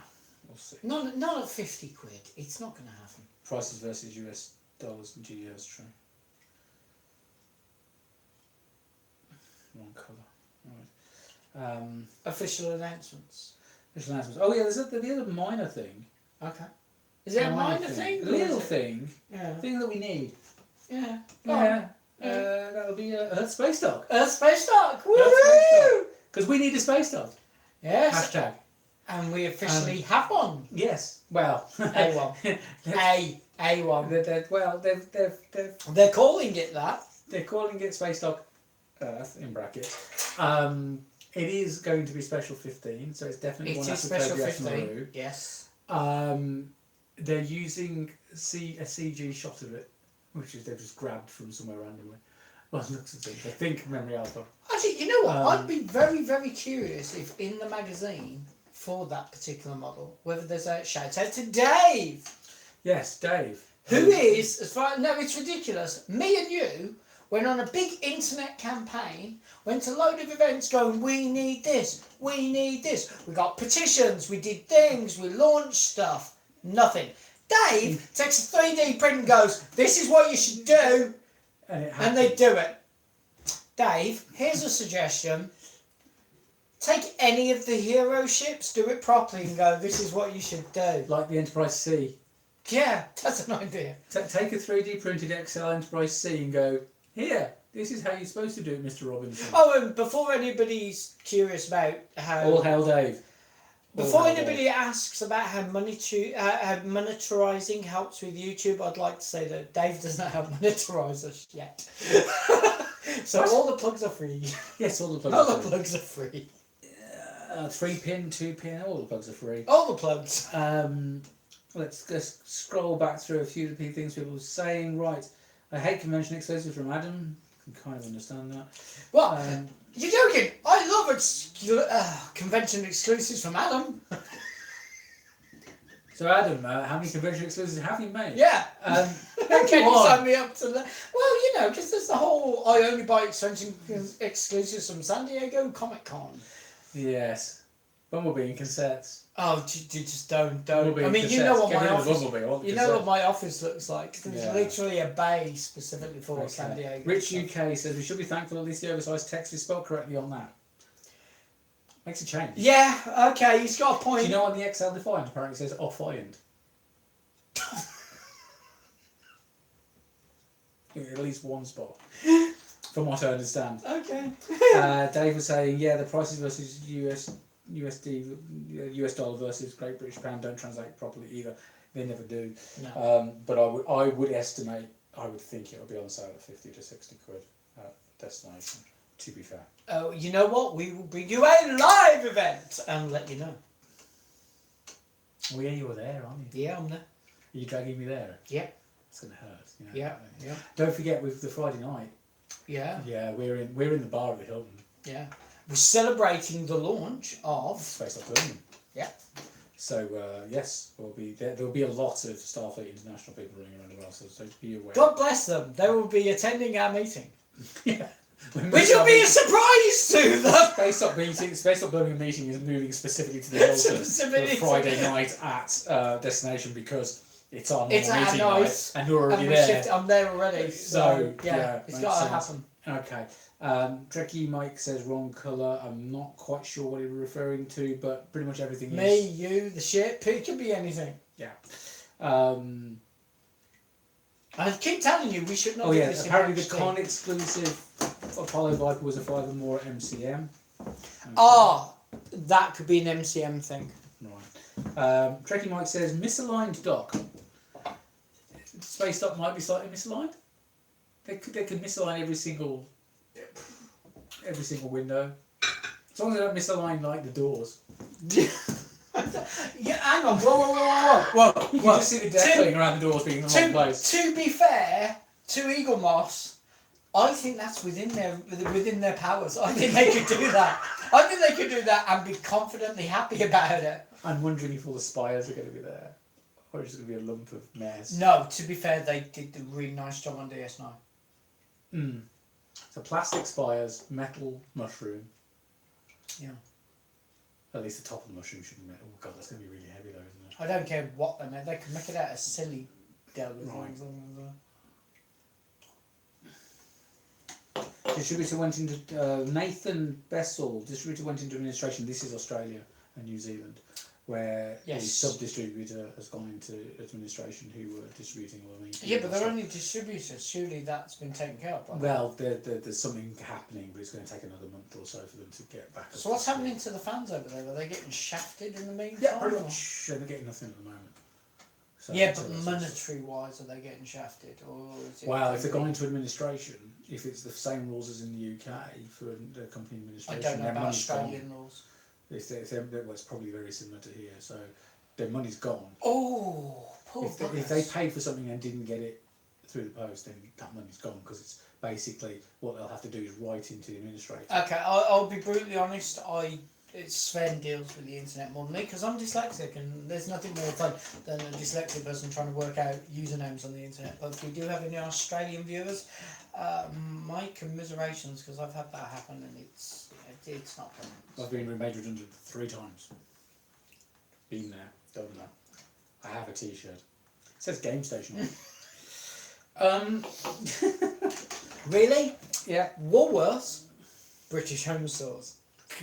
we'll see. Not at 50 quid. It's not going to happen. Prices versus US dollars and GEOs, true. Wrong colour. Right. Official announcements. Official announcements. Oh yeah, there's the other minor thing. Okay. Is it a minor thing? A little thing. Yeah. Thing that we need. Yeah. Yeah. That'll be Earth Space Dock. Earth Space Dock. Woo! Because we need a space dock. Yes. Hashtag. And we officially have one. Yes. Well. A1. A1. They're calling it that. They're calling it Space Dock Earth in brackets. It is going to be Special 15, so it's definitely one that's Special a 15. Yes. They're using a CG shot of it, which is they've just grabbed from somewhere randomly. Well, it looks at it. I think memory alpha. Actually, you know what? I'd be very, very curious if in the magazine for that particular model, whether there's a shout out to Dave. Yes, Dave. Who is, as far no, it's ridiculous. Me and you went on a big internet campaign, went to a load of events going, we need this, we need this. We got petitions, we did things, we launched stuff. Nothing. Dave takes a 3D print and goes, this is what you should do. And they do it. Dave, here's a suggestion. Take any of the hero ships, do it properly and go, this is what you should do. Like the Enterprise-C. Yeah, that's an idea. Take a 3D printed XL Enterprise-C and go, here, this is how you're supposed to do it, Mr. Robinson. Oh, and before anybody's curious about how... All hail Dave. Before anybody asks about how monetizing helps with YouTube, I'd like to say that Dave doesn't have monetizers yet. So all the plugs are free. Yes, all the plugs All are the free. plugs are free. 3-pin, 2-pin, all the plugs are free. All the plugs. Let's just scroll back through a few of the things people were saying. Right, I hate convention exclusives from Adam. I can kind of understand that. What? You're joking? I love convention exclusives from Adam. So Adam, how many convention exclusives have you made? Yeah. Can you One. sign me up to that? Well, you know, because there's the whole I only buy extension exclusives from San Diego Comic Con. Yes. Bumblebee in cassettes. Oh, just don't. Bumblebee I mean, in you know cassettes. what Get my rid of the office. Bumblebee, I want the You know cassette. what my office looks like. There's Yeah. literally a bay specifically for San Okay. Diego. Rich UK says we should be thankful at least the oversized text is spelled correctly on that. Makes a change. Yeah. Okay. He's got a point. Do you know on the XL Defiant apparently it says off-ironed? At least one spot, from what I understand. Okay. Dave was saying, yeah, the prices versus US dollar versus Great British Pound don't translate properly either. They never do. No. But I would estimate, I would think it would be on sale at 50 to 60 quid at destination, to be fair. Oh, you know what? We will bring you a live event and let you know. Well, yeah, you were there, aren't you? Yeah, I'm there. Are you dragging me there? Yeah. It's going to hurt. You know? Yeah. Yeah. Don't forget with the Friday night. Yeah. Yeah, we're in the bar at the Hilton. Yeah. We're celebrating the launch of Space Up Birmingham. Yeah. So yes, we'll be there. There'll be a lot of Starfleet International people running around as well. So be aware. God bless them. They will be attending our meeting. Yeah. Which will be a surprise to them. Space Up Birmingham meeting is moving specifically to the Hilton Specifically for Friday night at destination because it's our normal It's our meeting night, night, and you're already And there. I'm there already. So yeah, it's makes got to sense. happen. Okay. Trekkie Mike says wrong colour. I'm not quite sure what he was referring to, but pretty much everything Me, is. you, the ship. It could be anything. Yeah. I keep telling you, we should not. Oh do yeah. this in Apparently the HD. con exclusive Apollo Viper was a 5 or more at MCM. Ah, that could be an MCM thing. Right. Trekkie Mike says misaligned dock. Space dock might be slightly misaligned. They could misalign every single window. As long as they don't misalign like the doors. Yeah, hang on. Whoa. You can just see the deckling around the doors being in the wrong place. To be fair to Eaglemoss, I think that's within their powers. I think they could do that. I think they could do that and be confidently happy about it. I'm wondering if all the spires are going to be there. Or it's going to be a lump of mess. No, to be fair, they did a really nice job on DS9. So plastic spires, metal mushroom. Yeah. At least the top of the mushroom should be metal. Oh god, that's going to be really heavy though, isn't it? I don't care what they make. They can make it out of silly dough. Right. Distributor went into Nathan Bessel. Distributor went into administration. This is Australia and New Zealand, where the sub-distributor has gone into administration who were distributing all the meat. Yeah, but they're only distributors. Surely that's been taken care of. Well, there's something happening, but it's going to take another month or so for them to get back. So what's happening to the fans over there? Are they getting shafted in the meantime? Yeah, pretty much. They're getting nothing at the moment. So yeah, but monetary-wise, are they getting shafted? Or is it if they're going into administration, if it's the same rules as in the UK for the company administration, I don't know their about money's Australian gone. rules. Well, it's probably very similar to here, so their money's gone. Oh, poor if they paid for something and didn't get it through the post, then that money's gone because it's basically what they'll have to do is write into the administrator. Okay, I'll be brutally honest. Sven deals with the internet more than me because I'm dyslexic, and there's nothing more fun than a dyslexic person trying to work out usernames on the internet. But if we do have any Australian viewers, my commiserations because I've had that happen and it's not fun. I've been made redundant 3 times. Been there, done that. I have a T-shirt. It says Geek-station on it. Really? Yeah. Woolworths, British Home Stores.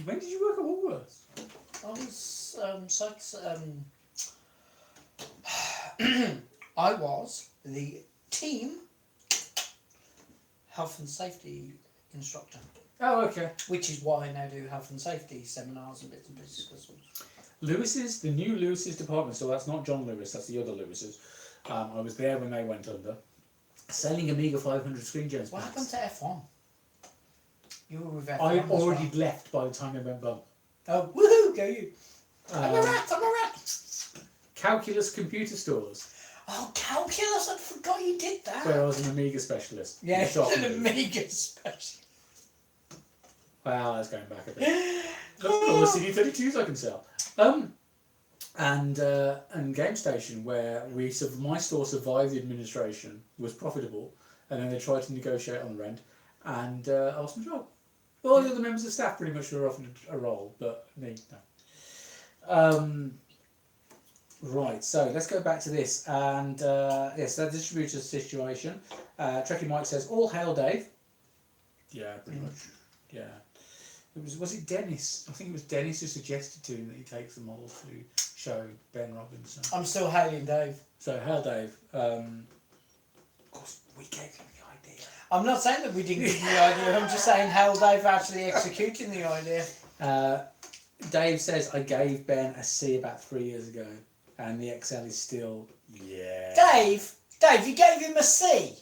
When did you work at Woolworths? I was I was the team health and safety instructor. Oh, okay. Which is why I now do health and safety seminars and bits and pieces. The new Lewis's department store, that's not John Lewis, that's the other Lewis's. I was there when they went under. Selling Amiga 500 screen gems. What happened to F1? You were with F1. I already left by the time they went bump. Oh, woohoo, go you. I'm a rat. Calculus computer stores. Oh, Calculus, I forgot you did that. Where I was an Amiga specialist. Yeah, an Amiga specialist. Wow, that's going back a bit. Look at all the CD32s I can sell. And Geek-station, where my store survived the administration, was profitable, and then they tried to negotiate on the rent, and I lost my job. All the other members of staff pretty much were offered a role, but me, no. Right, so let's go back to this. And yes, the distributor situation. Trekkie Mike says, all hail Dave. Yeah, pretty much. Yeah. Was it Dennis? I think it was Dennis who suggested to him that he takes the model to show Ben Robinson. I'm still hailing Dave. So, hail Dave. Of course, we gave him the idea. I'm not saying that we didn't give him the idea, I'm just saying how Dave actually executing the idea. Dave says, I gave Ben a C about 3 years ago, and the XL is still, yeah. Dave, you gave him a C?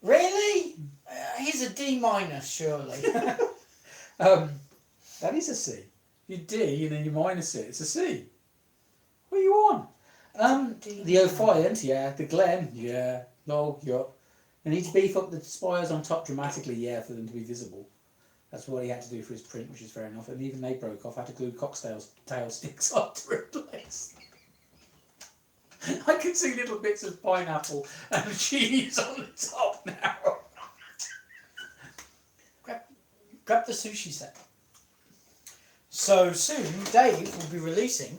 Really? He's a D minus, surely. That is a C. You D and then you minus it. It's a C. What are you on? The Ophiant, yeah. The Glen, yeah. Lol, yup. They need to beef up the spires on top dramatically, yeah, for them to be visible. That's what he had to do for his print, which is fair enough. And even they broke off. Had to glue tail sticks on to replace. I can see little bits of pineapple and cheese on the top now. Grab the sushi set. So soon, Dave will be releasing.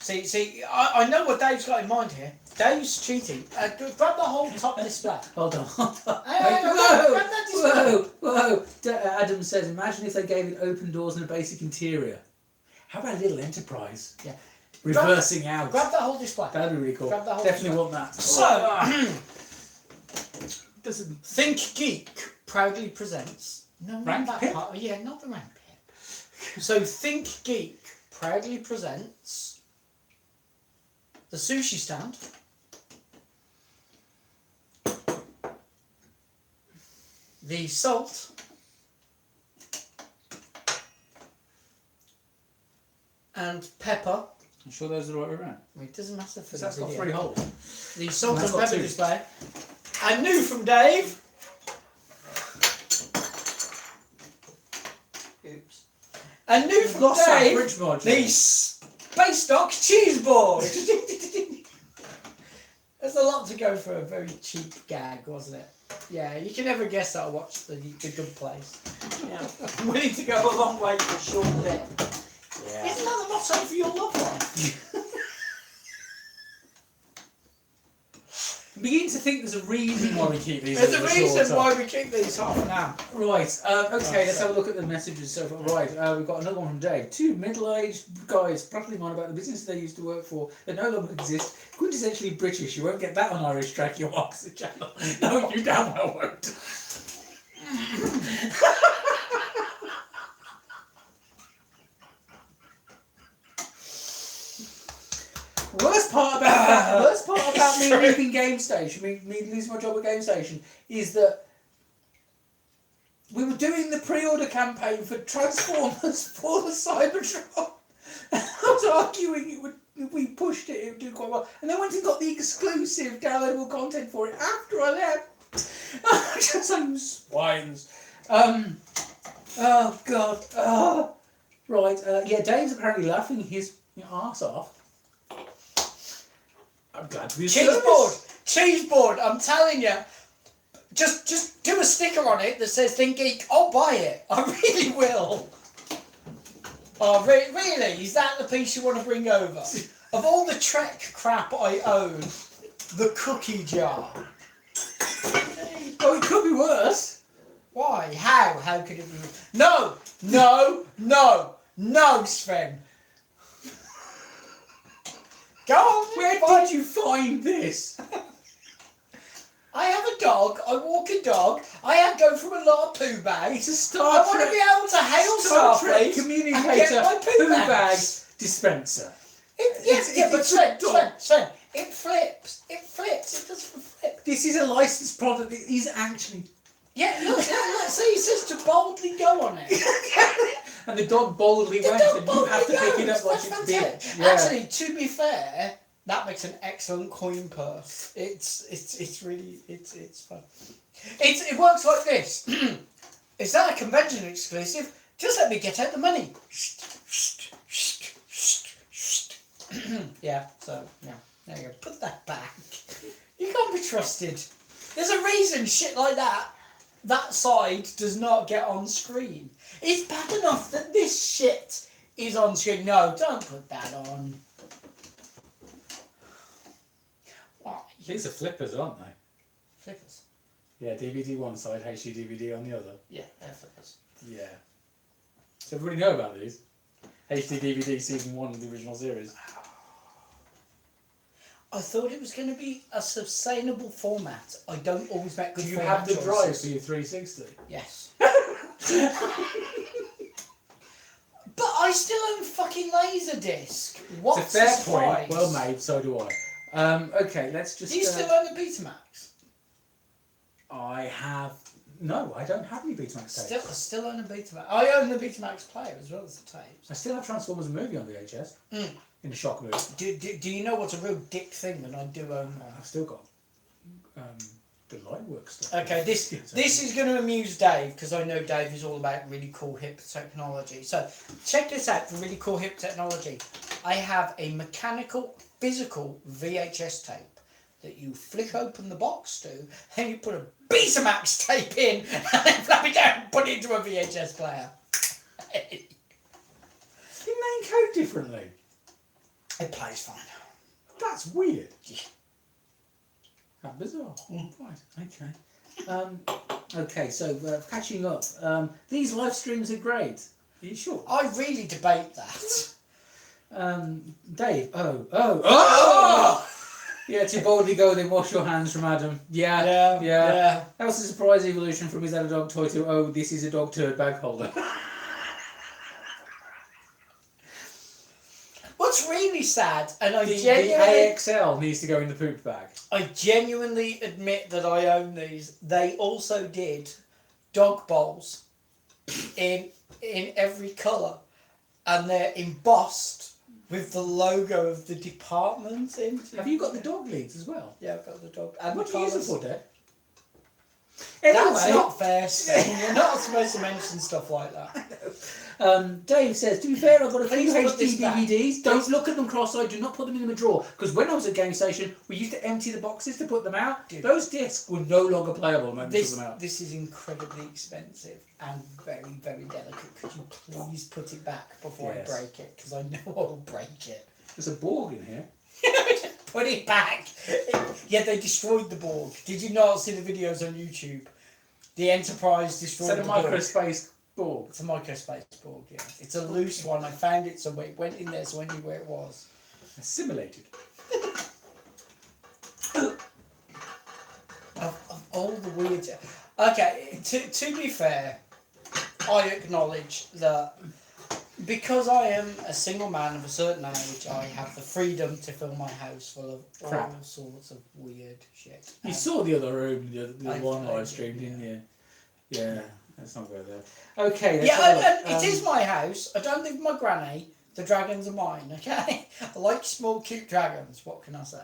See, I know what Dave's got in mind here. Dave's cheating. Grab the whole top display. Hold on. Hey, grab that display. Whoa. Adam says, imagine if they gave it open doors and a basic interior. How about a little Enterprise? Yeah. Reversing out. Grab that whole display. That'd be really cool. Grab that whole Definitely display. want that. So, doesn't Think Geek proudly presents. No, not Rank that Pip? part. Yeah, not the rank pip. So Think Geek proudly presents the sushi stand. The salt. And pepper. I'm sure those are the right way around. It doesn't matter for Because the that's got video. 3 holes. The salt And and that's got pepper 2. display. And new from Dave. Oops. And new from Lost that Dave. bridge mod. The Space Dock cheese board. There's a lot to go for a very cheap gag, wasn't it? Yeah, you can never guess that I watched the Good Place. Yeah, I'm willing to go a long way for a short bit. Yeah. Isn't that the motto for your love life? I'm beginning to think there's a reason why we keep these. There's a little reason shorter. why we keep these half an hour. Right, okay, let's have a look at the messages so far. Right, we've got another one from Dave. 2 middle-aged guys prattling on about the business they used to work for that no longer exists. Quintessentially British. You won't get that on Irish Track, your Oxford channel. No, you damn well won't. Worst part about me leaving Game-station, me losing my job at Game-station, is that we were doing the pre-order campaign for Transformers for the Cybertron. I was arguing if we pushed it would do quite well. And then went and got the exclusive downloadable content for it after I left. Just some swines. Oh God. Right, yeah, Dave's apparently laughing his arse off. I'm glad to be Cheese board, I'm telling you. Just do a sticker on it that says Think Geek. I'll buy it. I really will. Oh, really? Is that the piece you want to bring over? Of all the Trek crap I own, the cookie jar. Oh, it could be worse. Why? How? How could it be worse? No, Sven. Go on. Where did you find this? I have a dog. I walk a dog. I go through a lot of poo bags. It's a Star Trek. I want to be able to hail Star Trek Starfleet communicator and get my poo bag bags. dispenser. But Sven, it flips. It does flip. This is a licensed product. It is actually. Yeah, look, see, it says to boldly go on it. And the dog boldly went, and you have to pick it up like it's bitch. Yeah. Actually, to be fair, that makes an excellent coin purse. It's really fun. It works like this. Is that a convention exclusive? Just let me get out the money. Yeah. So yeah, there you go. Put that back. You can't be trusted. There's a reason shit like that that side does not get on screen. It's bad enough that this shit is on screen. No, don't put that on. Why? These are flippers, aren't they? Flippers. Yeah, DVD one side, HD DVD on the other. Yeah, they're flippers. Yeah. Does everybody know about these? HD DVD season 1 of the original series. I thought it was going to be a sustainable format. I don't always make good Do you format have the choices. drive for your 360? Yes. But I still own fucking Laserdisc. What's It's a fair the surprise? point. Well made, so do I. Okay, let's just... Do you still own the Betamax? I have... No, I don't have any Betamax tapes. Still own the Betamax. I own the Betamax player as well as the tapes. I still have Transformers movie on VHS. In the shock movie. Do you know what's a real dick thing that I do own one? I've still got the Lightwork stuff. Okay, this is going to amuse Dave because I know Dave is all about really cool hip technology. So check this out for really cool hip technology. I have a mechanical, physical VHS tape that you flick open the box to, and you put a Betamax tape in, and then flap it down and put it into a VHS player. You name code differently. It plays fine. That's weird. Yeah. How bizarre. Right, okay. Okay, so catching up. These live streams are great. Are you sure? I really debate that. Dave. Oh! Yeah, to boldly go then wash your hands from Adam. Yeah. That was a surprise evolution from his other dog toy to, oh, this is a dog turd bag holder. What's really sad, and The AXL needs to go in the poop bag. I genuinely admit that I own these. They also did dog bowls in every colour, and they're embossed with the logo of the department in. Have you got the dog leads as well? Yeah, I've got the dog. And What do you use them for, Dad? That's not fair, Steve. You're not supposed to mention stuff like that. Dave says, to be fair, I've got a few Please put HD this back. DVDs. Don't look at them cross-eyed. Do not put them in the drawer. Because when I was at Game Station, we used to empty the boxes to put them out. Dude. Those discs were no longer playable when we took them out. This is incredibly expensive and very, very delicate. Could you please put it back before Yes. I break it? Because I know I'll break it. There's a Borg in here. Put it back. Yeah, they destroyed the Borg. Did you not see the videos on YouTube? The Enterprise destroyed Is that the a Borg. microspace Borg? It's a microspace Borg, yeah. It's a loose one. I found it somewhere. It went in there, so I knew where it was. Assimilated. Of all the weird... Okay, to be fair, I acknowledge that because I am a single man of a certain age, I have the freedom to fill my house full of Crap. all sorts of weird shit. You saw the other room, the I- one I live did, stream, yeah. didn't you? Yeah, let's not go there. Okay, let's Yeah, have a look. and it is my house. I don't live with my granny. The dragons are mine, okay? I like small, cute dragons. What can I say?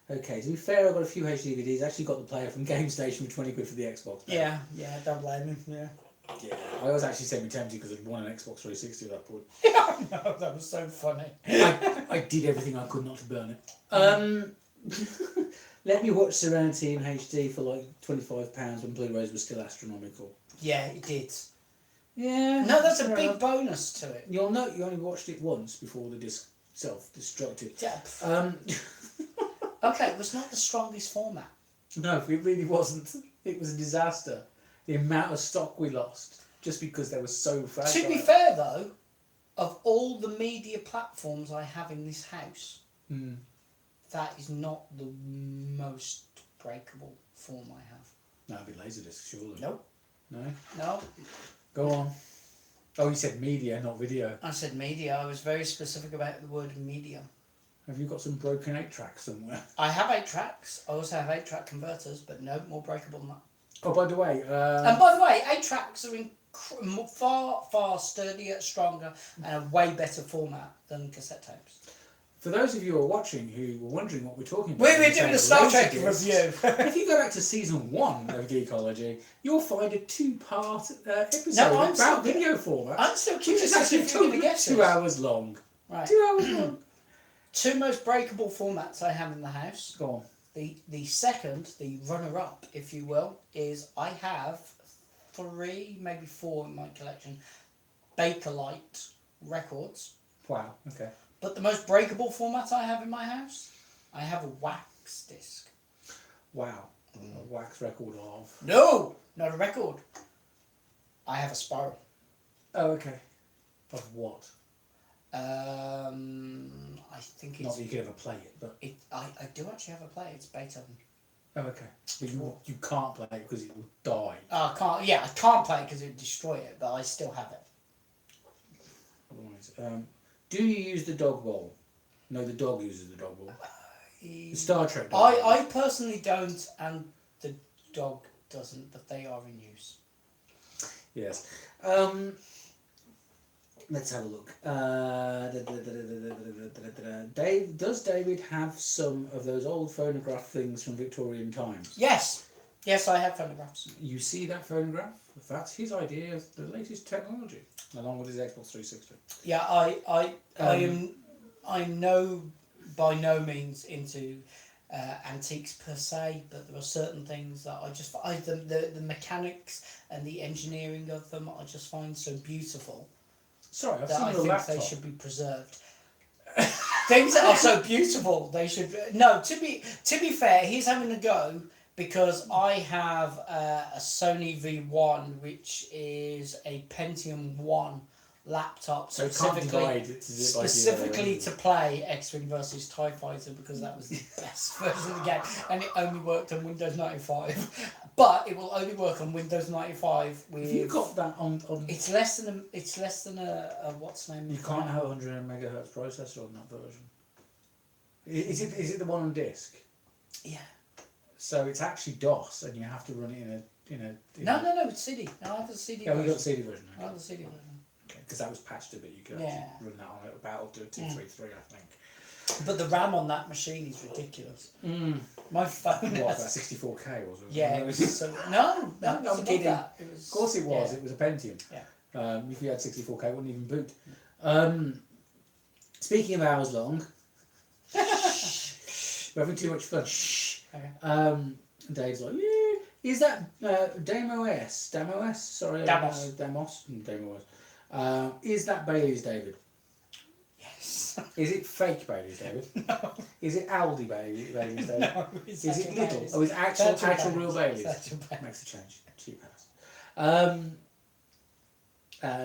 Okay, to be fair, I've got a few HD DVDs. Actually got the player from Game Station for 20 quid for the Xbox. Yeah, don't blame me. Yeah. Yeah, I was actually semi-tempted because I'd won an Xbox 360 at that point. Yeah, no, that was so funny. I did everything I could not to burn it. Let me watch Serenity in HD for like £25 when Blu-rays were still astronomical. Yeah, it did. Yeah. No, that's a fair big enough. bonus to it. You'll note you only watched it once before the disc self-destructed. Yeah. Okay, it was not the strongest format. No, it really wasn't. It was a disaster. The amount of stock we lost just because they were so fragile. To be fair, though, of all the media platforms I have in this house, that is not the most breakable form I have. No, it'd be Laserdisc, surely. Nope. No? No, Go on. Oh, you said media, not video. I said media. I was very specific about the word media. Have you got some broken 8-tracks somewhere? I have 8 tracks. I also have 8-track converters, but no more breakable than that. Oh, by the way... And by the way, 8 tracks are in far sturdier, stronger, and a way better format than cassette tapes. For those of you who are watching who were wondering what we're talking about... We were when doing a saying Star Trek Laserdiscs, review. if you go back to season 1 of Geekology, you'll find a 2-part episode No, I'm about still- video format. I'm still Which curious is as actually if you're going to get 2 this. hours long. Right. 2 hours long. 2 most breakable formats I have in the house. Go on. The second, the runner-up, if you will, is I have 3, maybe 4 in my collection, Bakelite records. Wow. Okay. But the most breakable format I have in my house, I have a wax disc. Wow. A wax record of. No, not a record. I have a spiral. Oh, okay. Of what? I think it's. Not that you could ever play it, but. I do actually have a play. It's Beethoven. Oh, okay. But you can't play it because it will die. I can't. Yeah, I can't play it because it would destroy it, but I still have it. Right. Do you use the dog bowl? No, the dog uses the dog bowl. The Star Trek dog bowl. I personally don't, and the dog doesn't, but they are in use. Yes. Let's have a look. Does David have some of those old phonograph things from Victorian times? Yes. Yes, I have phonographs. You see that phonograph? That's his idea of the latest technology, along with his Xbox 360. Yeah, I'm by no means into antiques per se, but there are certain things that the mechanics and the engineering of them I just find so beautiful. Sorry, I've that seen I your think laptop. they should be preserved. Things that are so beautiful, they should. No, to be fair, he's having a go because I have a Sony V1, which is a Pentium 1 laptop, So specifically to play X-Wing versus TIE Fighter, because that was the best version of the game, and it only worked on Windows 95. But it will only work on Windows 95 with. Have you got that on? It's less than a what's the name? You can't have a 100 megahertz processor on that version. Is it the one on disk? Yeah. So it's actually DOS, and you have to run it in a. No, it's CD. No, I have the CD. Yeah, we got the CD version. I have the CD version. Okay, because that was patched a bit. You could actually run that on a Battlefield 233, I think. But the RAM on that machine is ridiculous. My phone. What, that 64K was it? Yeah, it was so, no, I'm kidding. Of course it was. Yeah. It was a Pentium. Yeah. If you had 64K, it wouldn't even boot. Speaking of hours long, we're having too much fun. Okay. Dave's like, yeah. Is that Damos? Sorry, Damos. Damos. Is that Bailey's, David? Yes. Is it fake Bailey's, David? No. Is it Aldi Bailey's, David? No, Is it actual Lidl? Baileys. Oh, it's actual Baileys. real Bailey's. Actual Baileys. Makes a change. Cheap ass.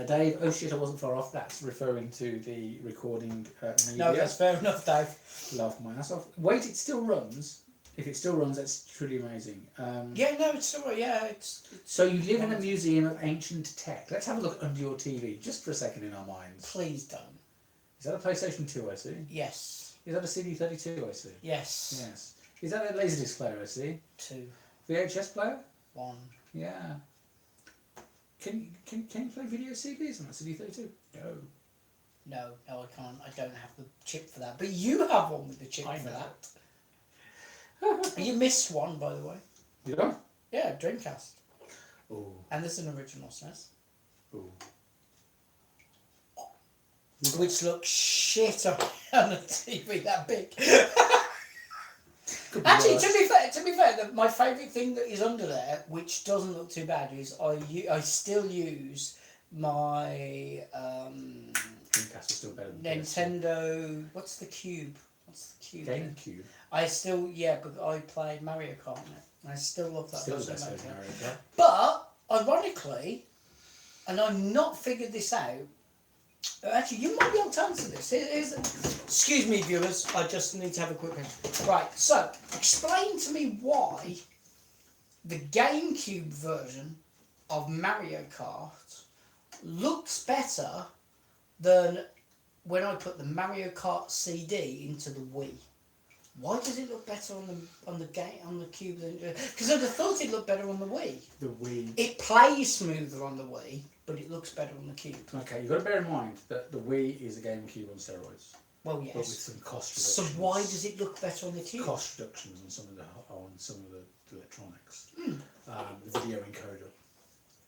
Dave, oh shit, I wasn't far off. That's referring to the recording media. No, that's fair enough, Dave. Laugh my ass off. Wait, it still runs. If it still runs, that's truly amazing. Yeah, no, it's alright. Yeah, it's. So you live in a museum of ancient tech. Let's have a look under your TV just for a second in our minds. Please don't. Is that a PlayStation 2, I see? Yes. Is that a CD32, I see? Yes. Yes. Is that a Laserdisc player, I see? 2. VHS player? 1. Yeah. Can you play video CDs on a CD32? No. No, I can't. I don't have the chip for that. But you have one with the chip for that. You missed one, by the way. Did I? Yeah, Dreamcast. Ooh. And there's an original SNES. Ooh. Which looks shit on a TV that big. Actually, to be fair, my favourite thing that is under there, which doesn't look too bad, is I still use my Dreamcast is still better than Nintendo. What's the cube? GameCube. I still but I play Mario Kart on it. I still love that. Still the best version of Mario Kart. But ironically, and I've not figured this out. Actually, you might be able to answer this. Excuse me, viewers. I just need to have a quick question. Right. So, explain to me why the GameCube version of Mario Kart looks better than when I put the Mario Kart CD into the Wii. Why does it look better on the cube than? Because I'd have thought it'd look better on the Wii. The Wii. It plays smoother on the Wii, but it looks better on the cube. Okay, you've got to bear in mind that the Wii is a GameCube on steroids. Well, yes. But with some cost So reductions. why does it look better on the cube? Cost reductions on some of the electronics. The video encoder,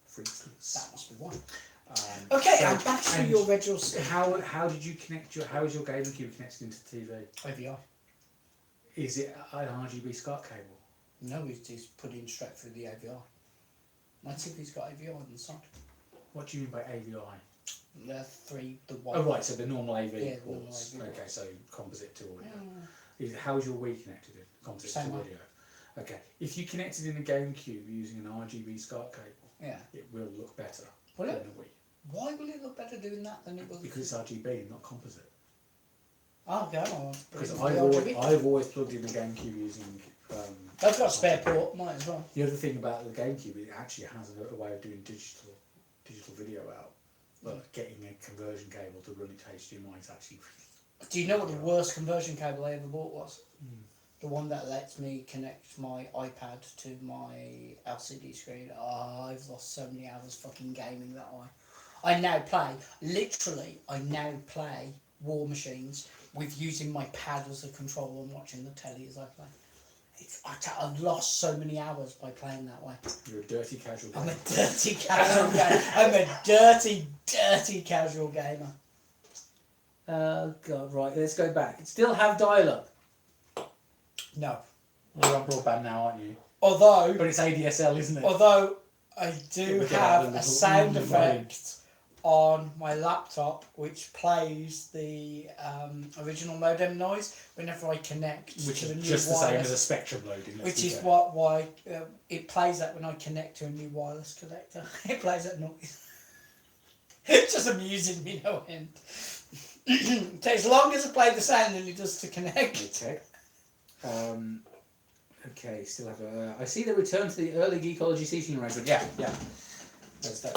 for instance. That must be one. Okay, and back to your original. How did you connect how is your GameCube connected into the TV? AVI. Is it an RGB SCART cable? No, it's put in straight through the AVI. My TV's got AVI on the side. What do you mean by AVI? The white. Oh right, so the normal AV Yeah, the ports. normal AV Okay, so composite to audio. Yeah. How is your Wii connected in? Composite Same to way. audio. Okay. If you connected in a GameCube using an RGB SCART cable, Yeah. it will look better Will than it? the Wii. Why will it look better doing that than it will? Because it's RGB, not composite. Oh, okay. Because I've always plugged in the GameCube using. I've got a spare port, mine as well. The other thing about the GameCube, it actually has a way of doing digital video out, but getting a conversion cable to run it to HDMI is actually. Do you know what the worst conversion cable I ever bought was? The one that lets me connect my iPad to my LCD screen. Oh, I've lost so many hours fucking gaming that way. I now play War Machines with using my pad as a controller and watching the telly as I play. I've lost so many hours by playing that way. You're a dirty casual gamer. I'm a dirty casual gamer. I'm a dirty casual gamer. Oh God, right, let's go back. Still have dial-up. No. You're on broadband now, aren't you? Although... But it's ADSL, isn't it? Although I do have a sound effect on my laptop which plays the original modem noise whenever I connect which to the new is just wireless. the same as a Spectrum loading. Which is why it plays that when I connect to a new wireless connector. It plays that noise. It's just amusing me no end. It takes longer to play the sound than it does to connect. Okay. Okay, still have a... I see the return to the early Geekology seating arrangement. Yeah. That's that.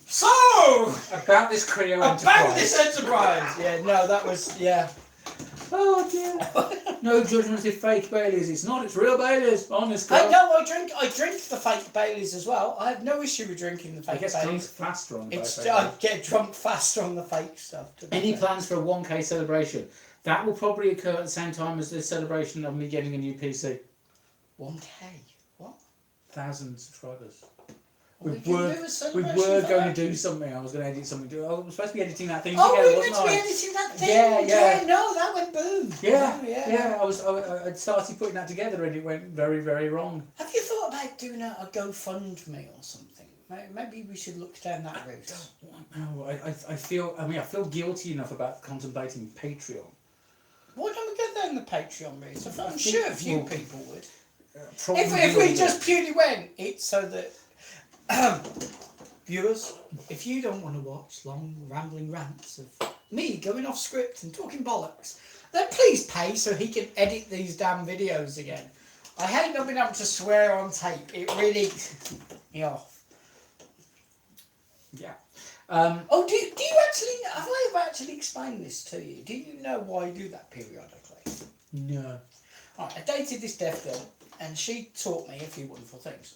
So! About this Creo Enterprise. About this Enterprise! Yeah, no, that was... Yeah. Oh dear. No judgment if fake Baileys. It's not, it's real Baileys. Honest God. I drink the fake Baileys as well. I have no issue with drinking the fake Baileys. I get drunk faster on the fake I get drunk faster on the fake stuff. Any plans for a 1K celebration? That will probably occur at the same time as the celebration of me getting a new PC. 1K? What? 1,000 subscribers. We were going to do something. I was going to edit something. I was supposed to be editing that thing together, together, we were meant to be editing that thing? Yeah. No, that went boom. Yeah. I started putting that together and it went very, very wrong. Have you thought about doing a GoFundMe or something? Maybe we should look down that route. No, I feel guilty enough about contemplating Patreon. Why don't we go down the Patreon route? I'm sure a few people would. If we just purely went, it's so that viewers, if you don't want to watch long rambling rants of me going off script and talking bollocks, then please pay so he can edit these damn videos again. I hate not being able to swear on tape. It really me off. Yeah. Do you actually, have I ever actually explained this to you? Do you know why I do that periodically? No. Right, I dated this deaf girl and she taught me a few wonderful things.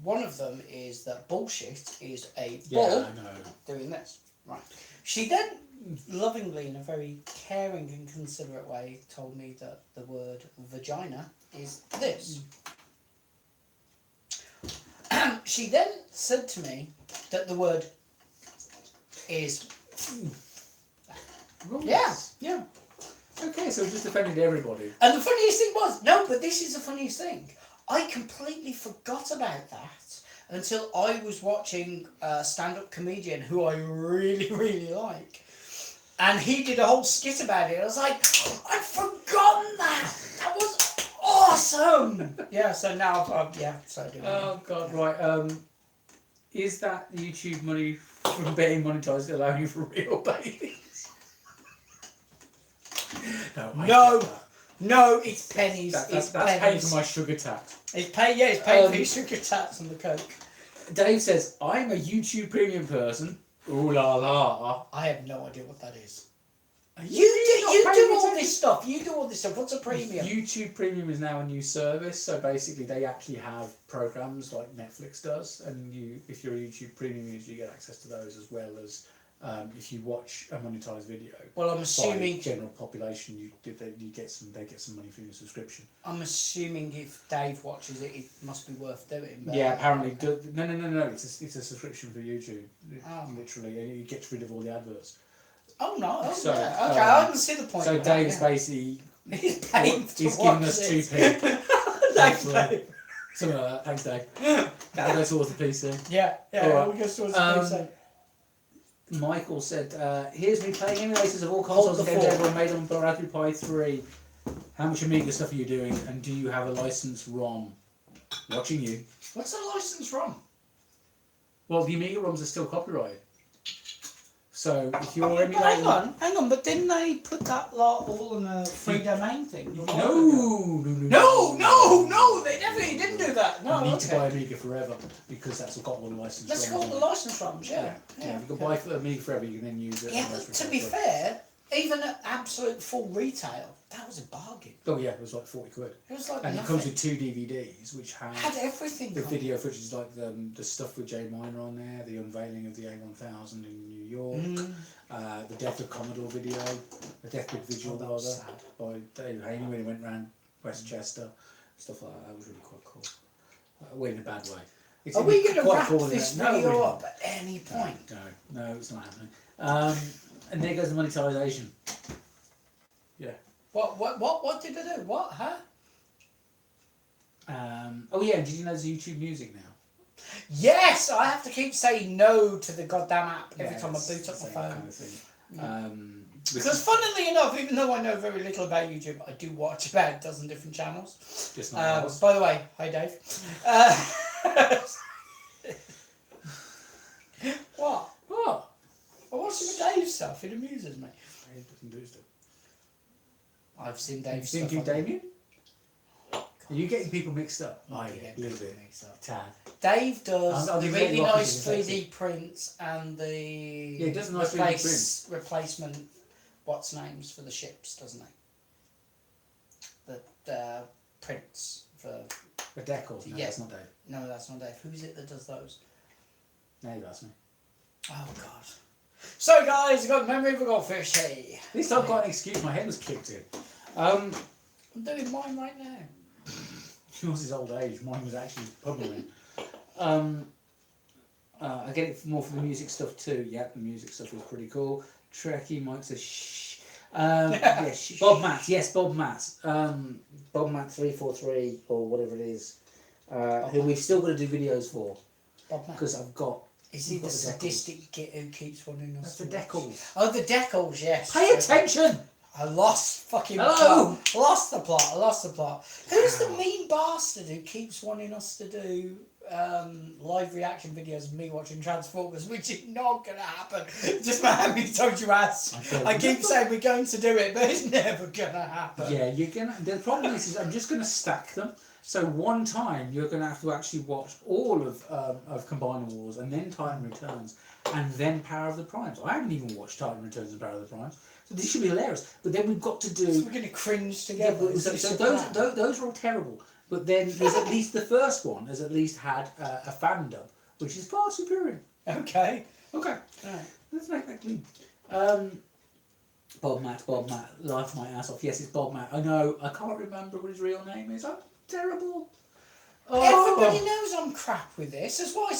One of them is that bullshit is a bull doing this. Right. She then lovingly, in a very caring and considerate way, told me that the word vagina is this. She then said to me that the word is... Yeah. Okay, so we just offended everybody. And the funniest thing was, but this is the funniest thing. I completely forgot about that until I was watching a stand-up comedian who I really, really like. And he did a whole skit about it. I was like, I'd forgotten that. That was awesome. Yeah, so now, so I do. Oh, God, right. Is that YouTube money from being monetised allowing you for real babies? No, it's pennies. That's paying for my sugar tax. It's paying for your sugar tax and the coke. Dave says, I'm a YouTube premium person. Ooh la la. I have no idea what that is. You do all this stuff. What's a premium? YouTube Premium is now a new service. So basically, they actually have programs like Netflix does, and if you're a YouTube Premium user, you get access to those as well as if you watch a monetized video. Well, I'm assuming by general population, they get some money for your subscription. I'm assuming if Dave watches it, it must be worth doing. Yeah, apparently. No. It's a subscription for YouTube. Literally, and it gets rid of all the adverts. Oh no! Okay, I can see the point. So Dave's basically he's paying he's giving us 2p. Thanks, Dave. Something like that. Thanks, Dave. That'll go towards the PC. Yeah, Alright. we go towards the PC. Michael said, here's me playing emulators of all consoles and games ever made on Raspberry Pi 3. How much Amiga stuff are you doing, and do you have a licensed ROM? Watching you. What's a licensed ROM? Well, the Amiga ROMs are still copyrighted. So if you're emulating... Hang on, but didn't they put that lot all in a free domain thing? No, they definitely didn't do that. No, you need to buy Amiga Forever, because that's got all the licensed Let's ROMs. call the license ROMs, Yeah, you can buy for Amiga Forever, you can then use it. Yeah, but to be fair, even at absolute full retail, that was a bargain. Oh yeah, it was like 40 quid. It was like and nothing. it comes with 2 DVDs, which had everything. The video footage, like the stuff with Jay Miner on there, the unveiling of the A1000 in New York, the Death of Commodore video, the Death of Vigil rather, by Dave Haney when he went round Westchester, stuff like that. That was really quite cool. Well, in a bad way. Are we going to wrap cool, this video up at any point? No, it's not happening. And there goes the monetization. Yeah. What did I do? What, huh? Oh yeah, did you know there's YouTube Music now? Yes, I have to keep saying no to the goddamn app every time I boot up my phone. Kind of thing. Because funnily enough, even though I know very little about YouTube, I do watch about a dozen different channels. Just not by the way, hi Dave. What? I watch some of Dave's stuff, it amuses me. Dave doesn't do stuff. I've seen Dave's stuff. You Damien? Are you getting people mixed up? Oh, yeah, a little bit mixed up. Tad. Dave does the really nice 3D prints and the he does nice 3D prints. Replacement what's names for the ships, doesn't he? The prints for the decals. No, that's not Dave. No, that's not Dave. Who is it that does those? No, that's me. Oh god. So guys, I've got memory of a goldfish. Hey. At least I've got an excuse. My head was kicked in. I'm doing mine right now. Yours is old age. Mine was actually pummeling. I get it more for the music stuff too. Yeah, the music stuff is pretty cool. Trekkie Mike says shh. Yeah, Bob Matt. Yes, Bob Matt. Bob Matt 343 or whatever it is. Who we've still got to do videos for. Bob Matt. Because I've got. Is he the sadistic git who keeps wanting us to watch? That's the decals. Oh, the decals, yes. Pay attention! I lost fucking Hello! plot. Lost the plot. Who's the mean bastard who keeps wanting us to do live reaction videos of me watching Transformers, which is not going to happen? Just about how many times you ask. I keep saying we're going to do it, but it's never going to happen. Yeah, you're going to... The problem is I'm just going to stack them. So one time you're going to have to actually watch all of Combiner Wars and then Titan Returns and then Power of the Primes. I haven't even watched Titan Returns and Power of the Primes. So this should be hilarious. But then we've got to do... So we're going to cringe together. Yeah, so those are all terrible. But then there's at least the first one has at least had a fan dub, which is far superior. Okay. Alright. Let's make that clean. Bob Matt, laugh my ass off. Yes, it's Bob Matt. I know, I can't remember what his real name is. I'm terrible. Everybody knows I'm crap with this. That's why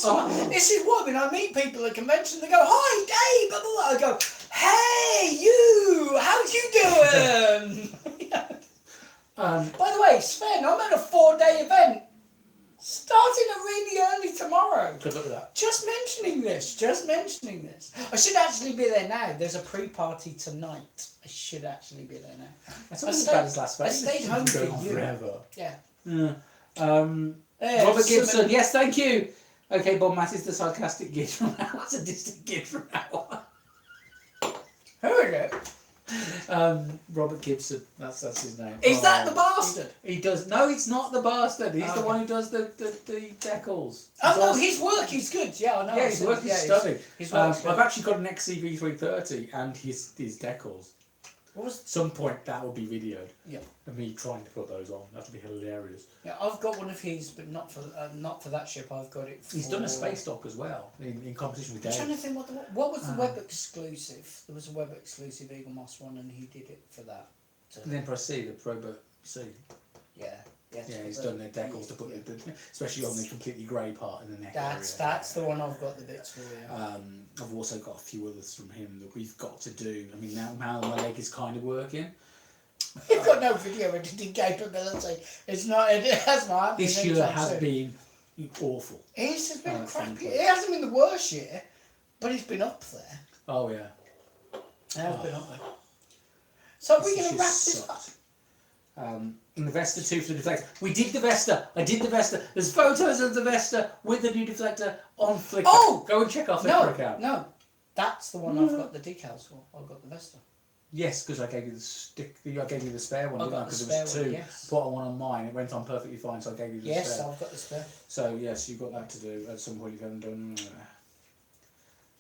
this is why when I meet people at convention, they go, "Hi, Dave," blah, blah, blah. I go, "Hey, you, how you doing?" By the way, Sven, I'm at a 4-day event starting really early tomorrow. Good luck with that. Just mentioning this. I should actually be there now. There's a pre-party tonight. I should actually be there now. That's not as bad as Las I Vegas. stayed home for you. Forever. Yeah. Robert Gibson, yes, thank you. Okay, Bob Matt is the sarcastic git from now. That's a distant git from now. Who is it? Robert Gibson. That's his name. Is that the bastard? He does. No, it's not the bastard. He's the one who does the decals. Oh no, his work is good. Yeah, I know. Yeah, his work is stunning. I've actually got an XCV330 and his decals. What was? Some point that will be videoed. Yeah. Of me trying to put those on. That'll be hilarious. Yeah, I've got one of his, but not for that ship. I've got it. He's done a space dock as well in competition with Dave. I'm trying to think what was the web exclusive. There was a web exclusive Eaglemoss one, and he did it for that. And then Press C, the Probot C. Yeah. Yeah, he's done their decals to put especially on the completely grey part in the neck area. That's the one I've got the bits for. Yeah. I've also got a few others from him that we've got to do. I mean, now my leg is kind of working. You've got no video editing capability. It's not. It has not. This year has been awful. It's just been crappy. It hasn't been the worst year, but it's been up there. Oh yeah. It has been up there. So we're going to wrap this up. In the Vesta 2 for the deflector. We did the Vesta. I did the Vesta. There's photos of the Vesta with the new deflector on Flickr. Oh! Go and check our Flickr account. No. That's the one I've got the decals for. I've got the Vesta. Yes, because I gave you the stick. I gave you the spare one, didn't I? Because there was two. Yes. Put on one on mine. It went on perfectly fine, so I gave you the spare. Yes, I've got the spare. So yes, you've got that to do at some point. You haven't done.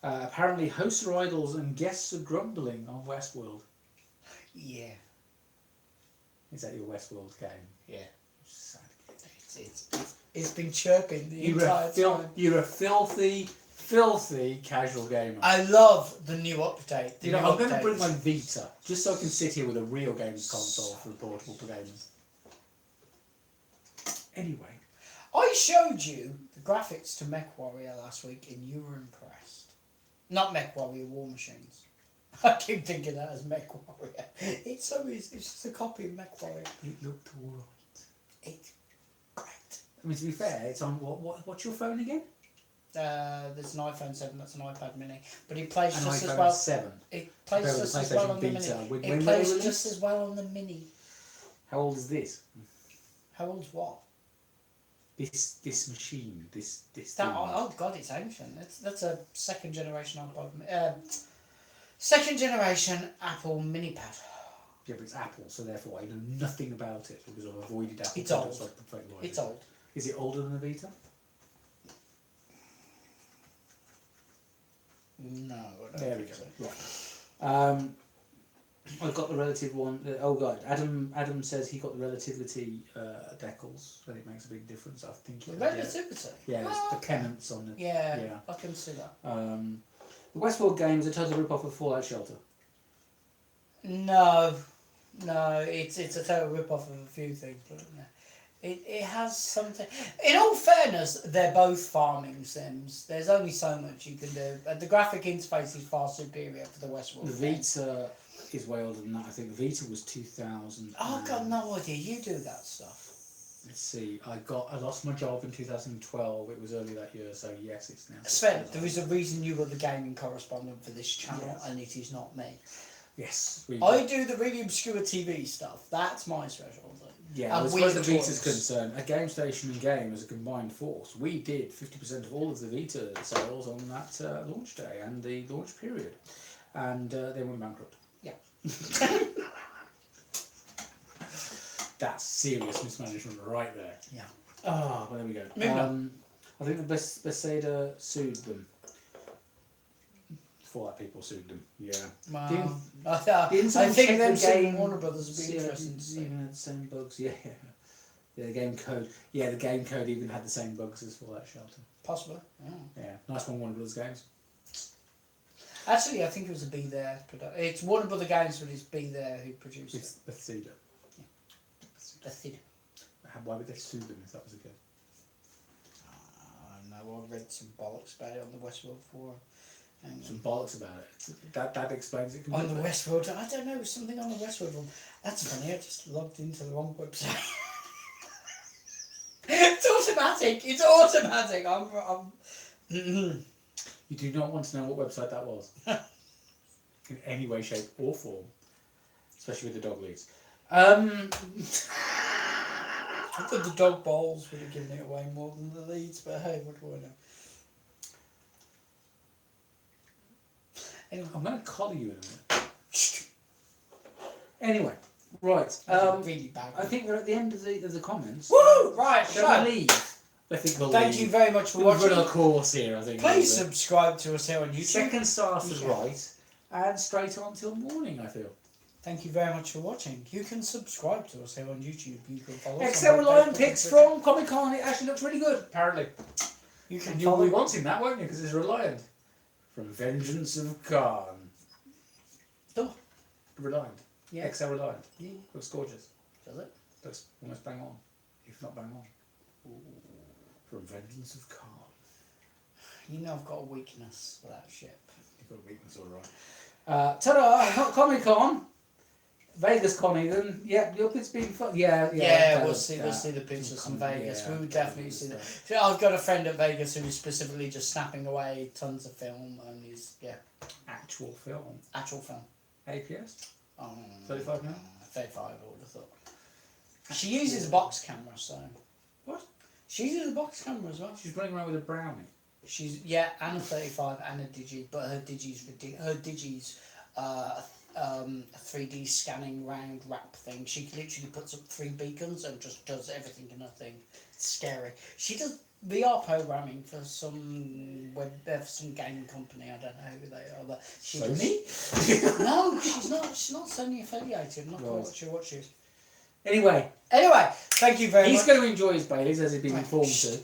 Apparently, hosts are idols and guests are grumbling on Westworld. Yeah. Is that your Westworld game? Yeah. It's been chirping the entire time. You're a filthy casual gamer. I love the new update. I'm going to bring my Vita just so I can sit here with a real games console for portable gamers. Anyway, I showed you the graphics to MechWarrior last week, and you were impressed. Not MechWarrior, War Machines. I keep thinking that as MechWarrior. It's just a copy of MechWarrior. It looked alright. It's great. I mean, to be fair, it's on what's your phone again? There's an iPhone 7, that's an iPad Mini, but it plays An just iPhone as well. 7. It plays just as well on the Mini. It plays just as well on the Mini. How old is this? How old's what? This machine, this That, oh god, it's ancient. That's a second generation Apple mini pad. Yeah, but it's Apple, so therefore I know nothing about it because I've avoided Apple. It's old. So It's old. Is it older than the Vita? No, I don't there we think go. so. Right. I've got the relative one. Oh god, Adam says he got the relativity decals, and it makes a big difference. I think. The relativity. Yeah, it's the pennants on it. Yeah, I can see that. The Westworld game's a total rip-off of Fallout Shelter. No, it's a total rip-off of a few things, but it has something. In all fairness, they're both farming sims. There's only so much you can do. The graphic interface is far superior for the Westworld. The Vita is way older than that. I think the Vita was 2000. Oh, I've got no idea. You do that stuff. Let's see. I lost my job in 2012. It was early that year, so yes, it's now. Sven, there is a reason you are the gaming correspondent for this channel, and it is not me. Yes. I do the really obscure TV stuff. That's my specialty. Yeah, as far as the Vita's concerned, a Geek-station and Game as a combined force, we did 50% of all of the Vita sales on that launch day and the launch period, and they went bankrupt. Yeah. That's serious mismanagement right there. Yeah. Oh, well, there we go. I think the Bethesda sued them. Fallout people sued them. Yeah. Wow. I think them suing Warner Brothers would be interesting to see. Even had the same bugs. Yeah. Yeah, the game code. Yeah, the game code even had the same bugs as Fallout Shelter. Possibly. Yeah. Nice one, Warner Brothers games. Actually, I think it was a Be There production. It's Warner Brothers Games, but it's Be There who produced it. It's Bethesda. Yeah. Bethesda. Why would they sue them if that was the case? I don't know. I read some bollocks about it on the Westworld forum. Some bollocks about it. That explains it completely. On the Westworld, I don't know, something on the Westworld one. That's funny. I just logged into the wrong website. It's automatic. It's automatic. You do not want to know what website that was. In any way, shape or form. Especially with the dog leads. I thought the dog balls would have given it away more than the leads, but hey, what do I know? Anyway. I'm going to collar you in a minute. Anyway, right. Really bad. I think we're at the end of the comments. Woo! Right, shall we leave? I think we'll Thank leave. you very much for watching. We've run a course here, I think. Please subscribe to us here on YouTube. Second starters right, and straight on till morning, I feel. Thank you very much for watching. You can subscribe to us here on YouTube. You can follow us. XL Reliant pics from Comic Con. It actually looks really good, apparently. You can You'll be wanting that, won't you? Because it's Reliant. From Vengeance of Khan. Oh. Reliant. Yeah. XL Reliant. Yeah. Looks gorgeous. Does it? Looks almost bang on. If not bang on. Ooh. From Vengeance of Khan. You know I've got a weakness for that ship. You've got a weakness, alright. Ta-da! Comic Con. Vegas Connie, then look, it's been fun. Yeah, we'll see the pictures from Vegas. We would definitely see that. So I've got a friend at Vegas who is specifically just snapping away tons of film, and he's actual film. APS. 35 now. 35, I would have thought. She uses a box camera, so. What? She uses a box camera as well. She's running around with a brownie. She's and a 35 and a digi, but her digi's a 3D scanning round wrap thing. She literally puts up 3 beacons and just does everything in her thing. It's scary. She does VR programming for some game company. I don't know who they are, but she Sony? No, she's not. She's not Sony affiliated. I'm not quite sure what she is. Anyway, thank you very much. He's going to enjoy his Baileys, as he's been informed to.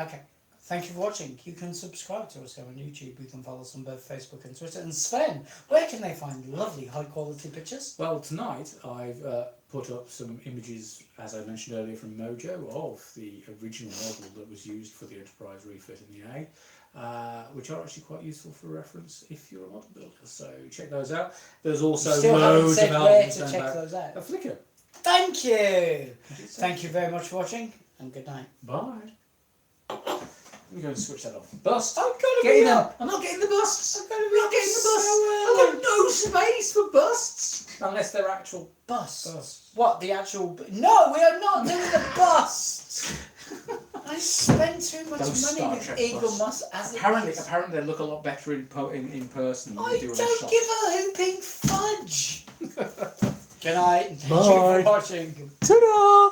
Okay. Thank you for watching. You can subscribe to us here on YouTube. You can follow us on both Facebook and Twitter. And Sven, where can they find lovely, high-quality pictures? Well, tonight I've put up some images, as I mentioned earlier, from Mojo of the original model that was used for the Enterprise refit in the A, which are actually quite useful for reference if you're a model builder. So check those out. There's also loads of albums to check those out. A Flickr. Thank you. Thank you very much for watching, and good night. Bye. I'm going to switch that off. Bust. I'm not getting the busts. I'm not getting the busts. I've got no space for busts. Unless they're actual busts. What, the actual... No, we are not doing the busts. I spent too much money with Eaglemoss as apparently they look a lot better in person than they do in a shop. I don't give a hooping fudge. Good night. Thank you for watching. Ta-da!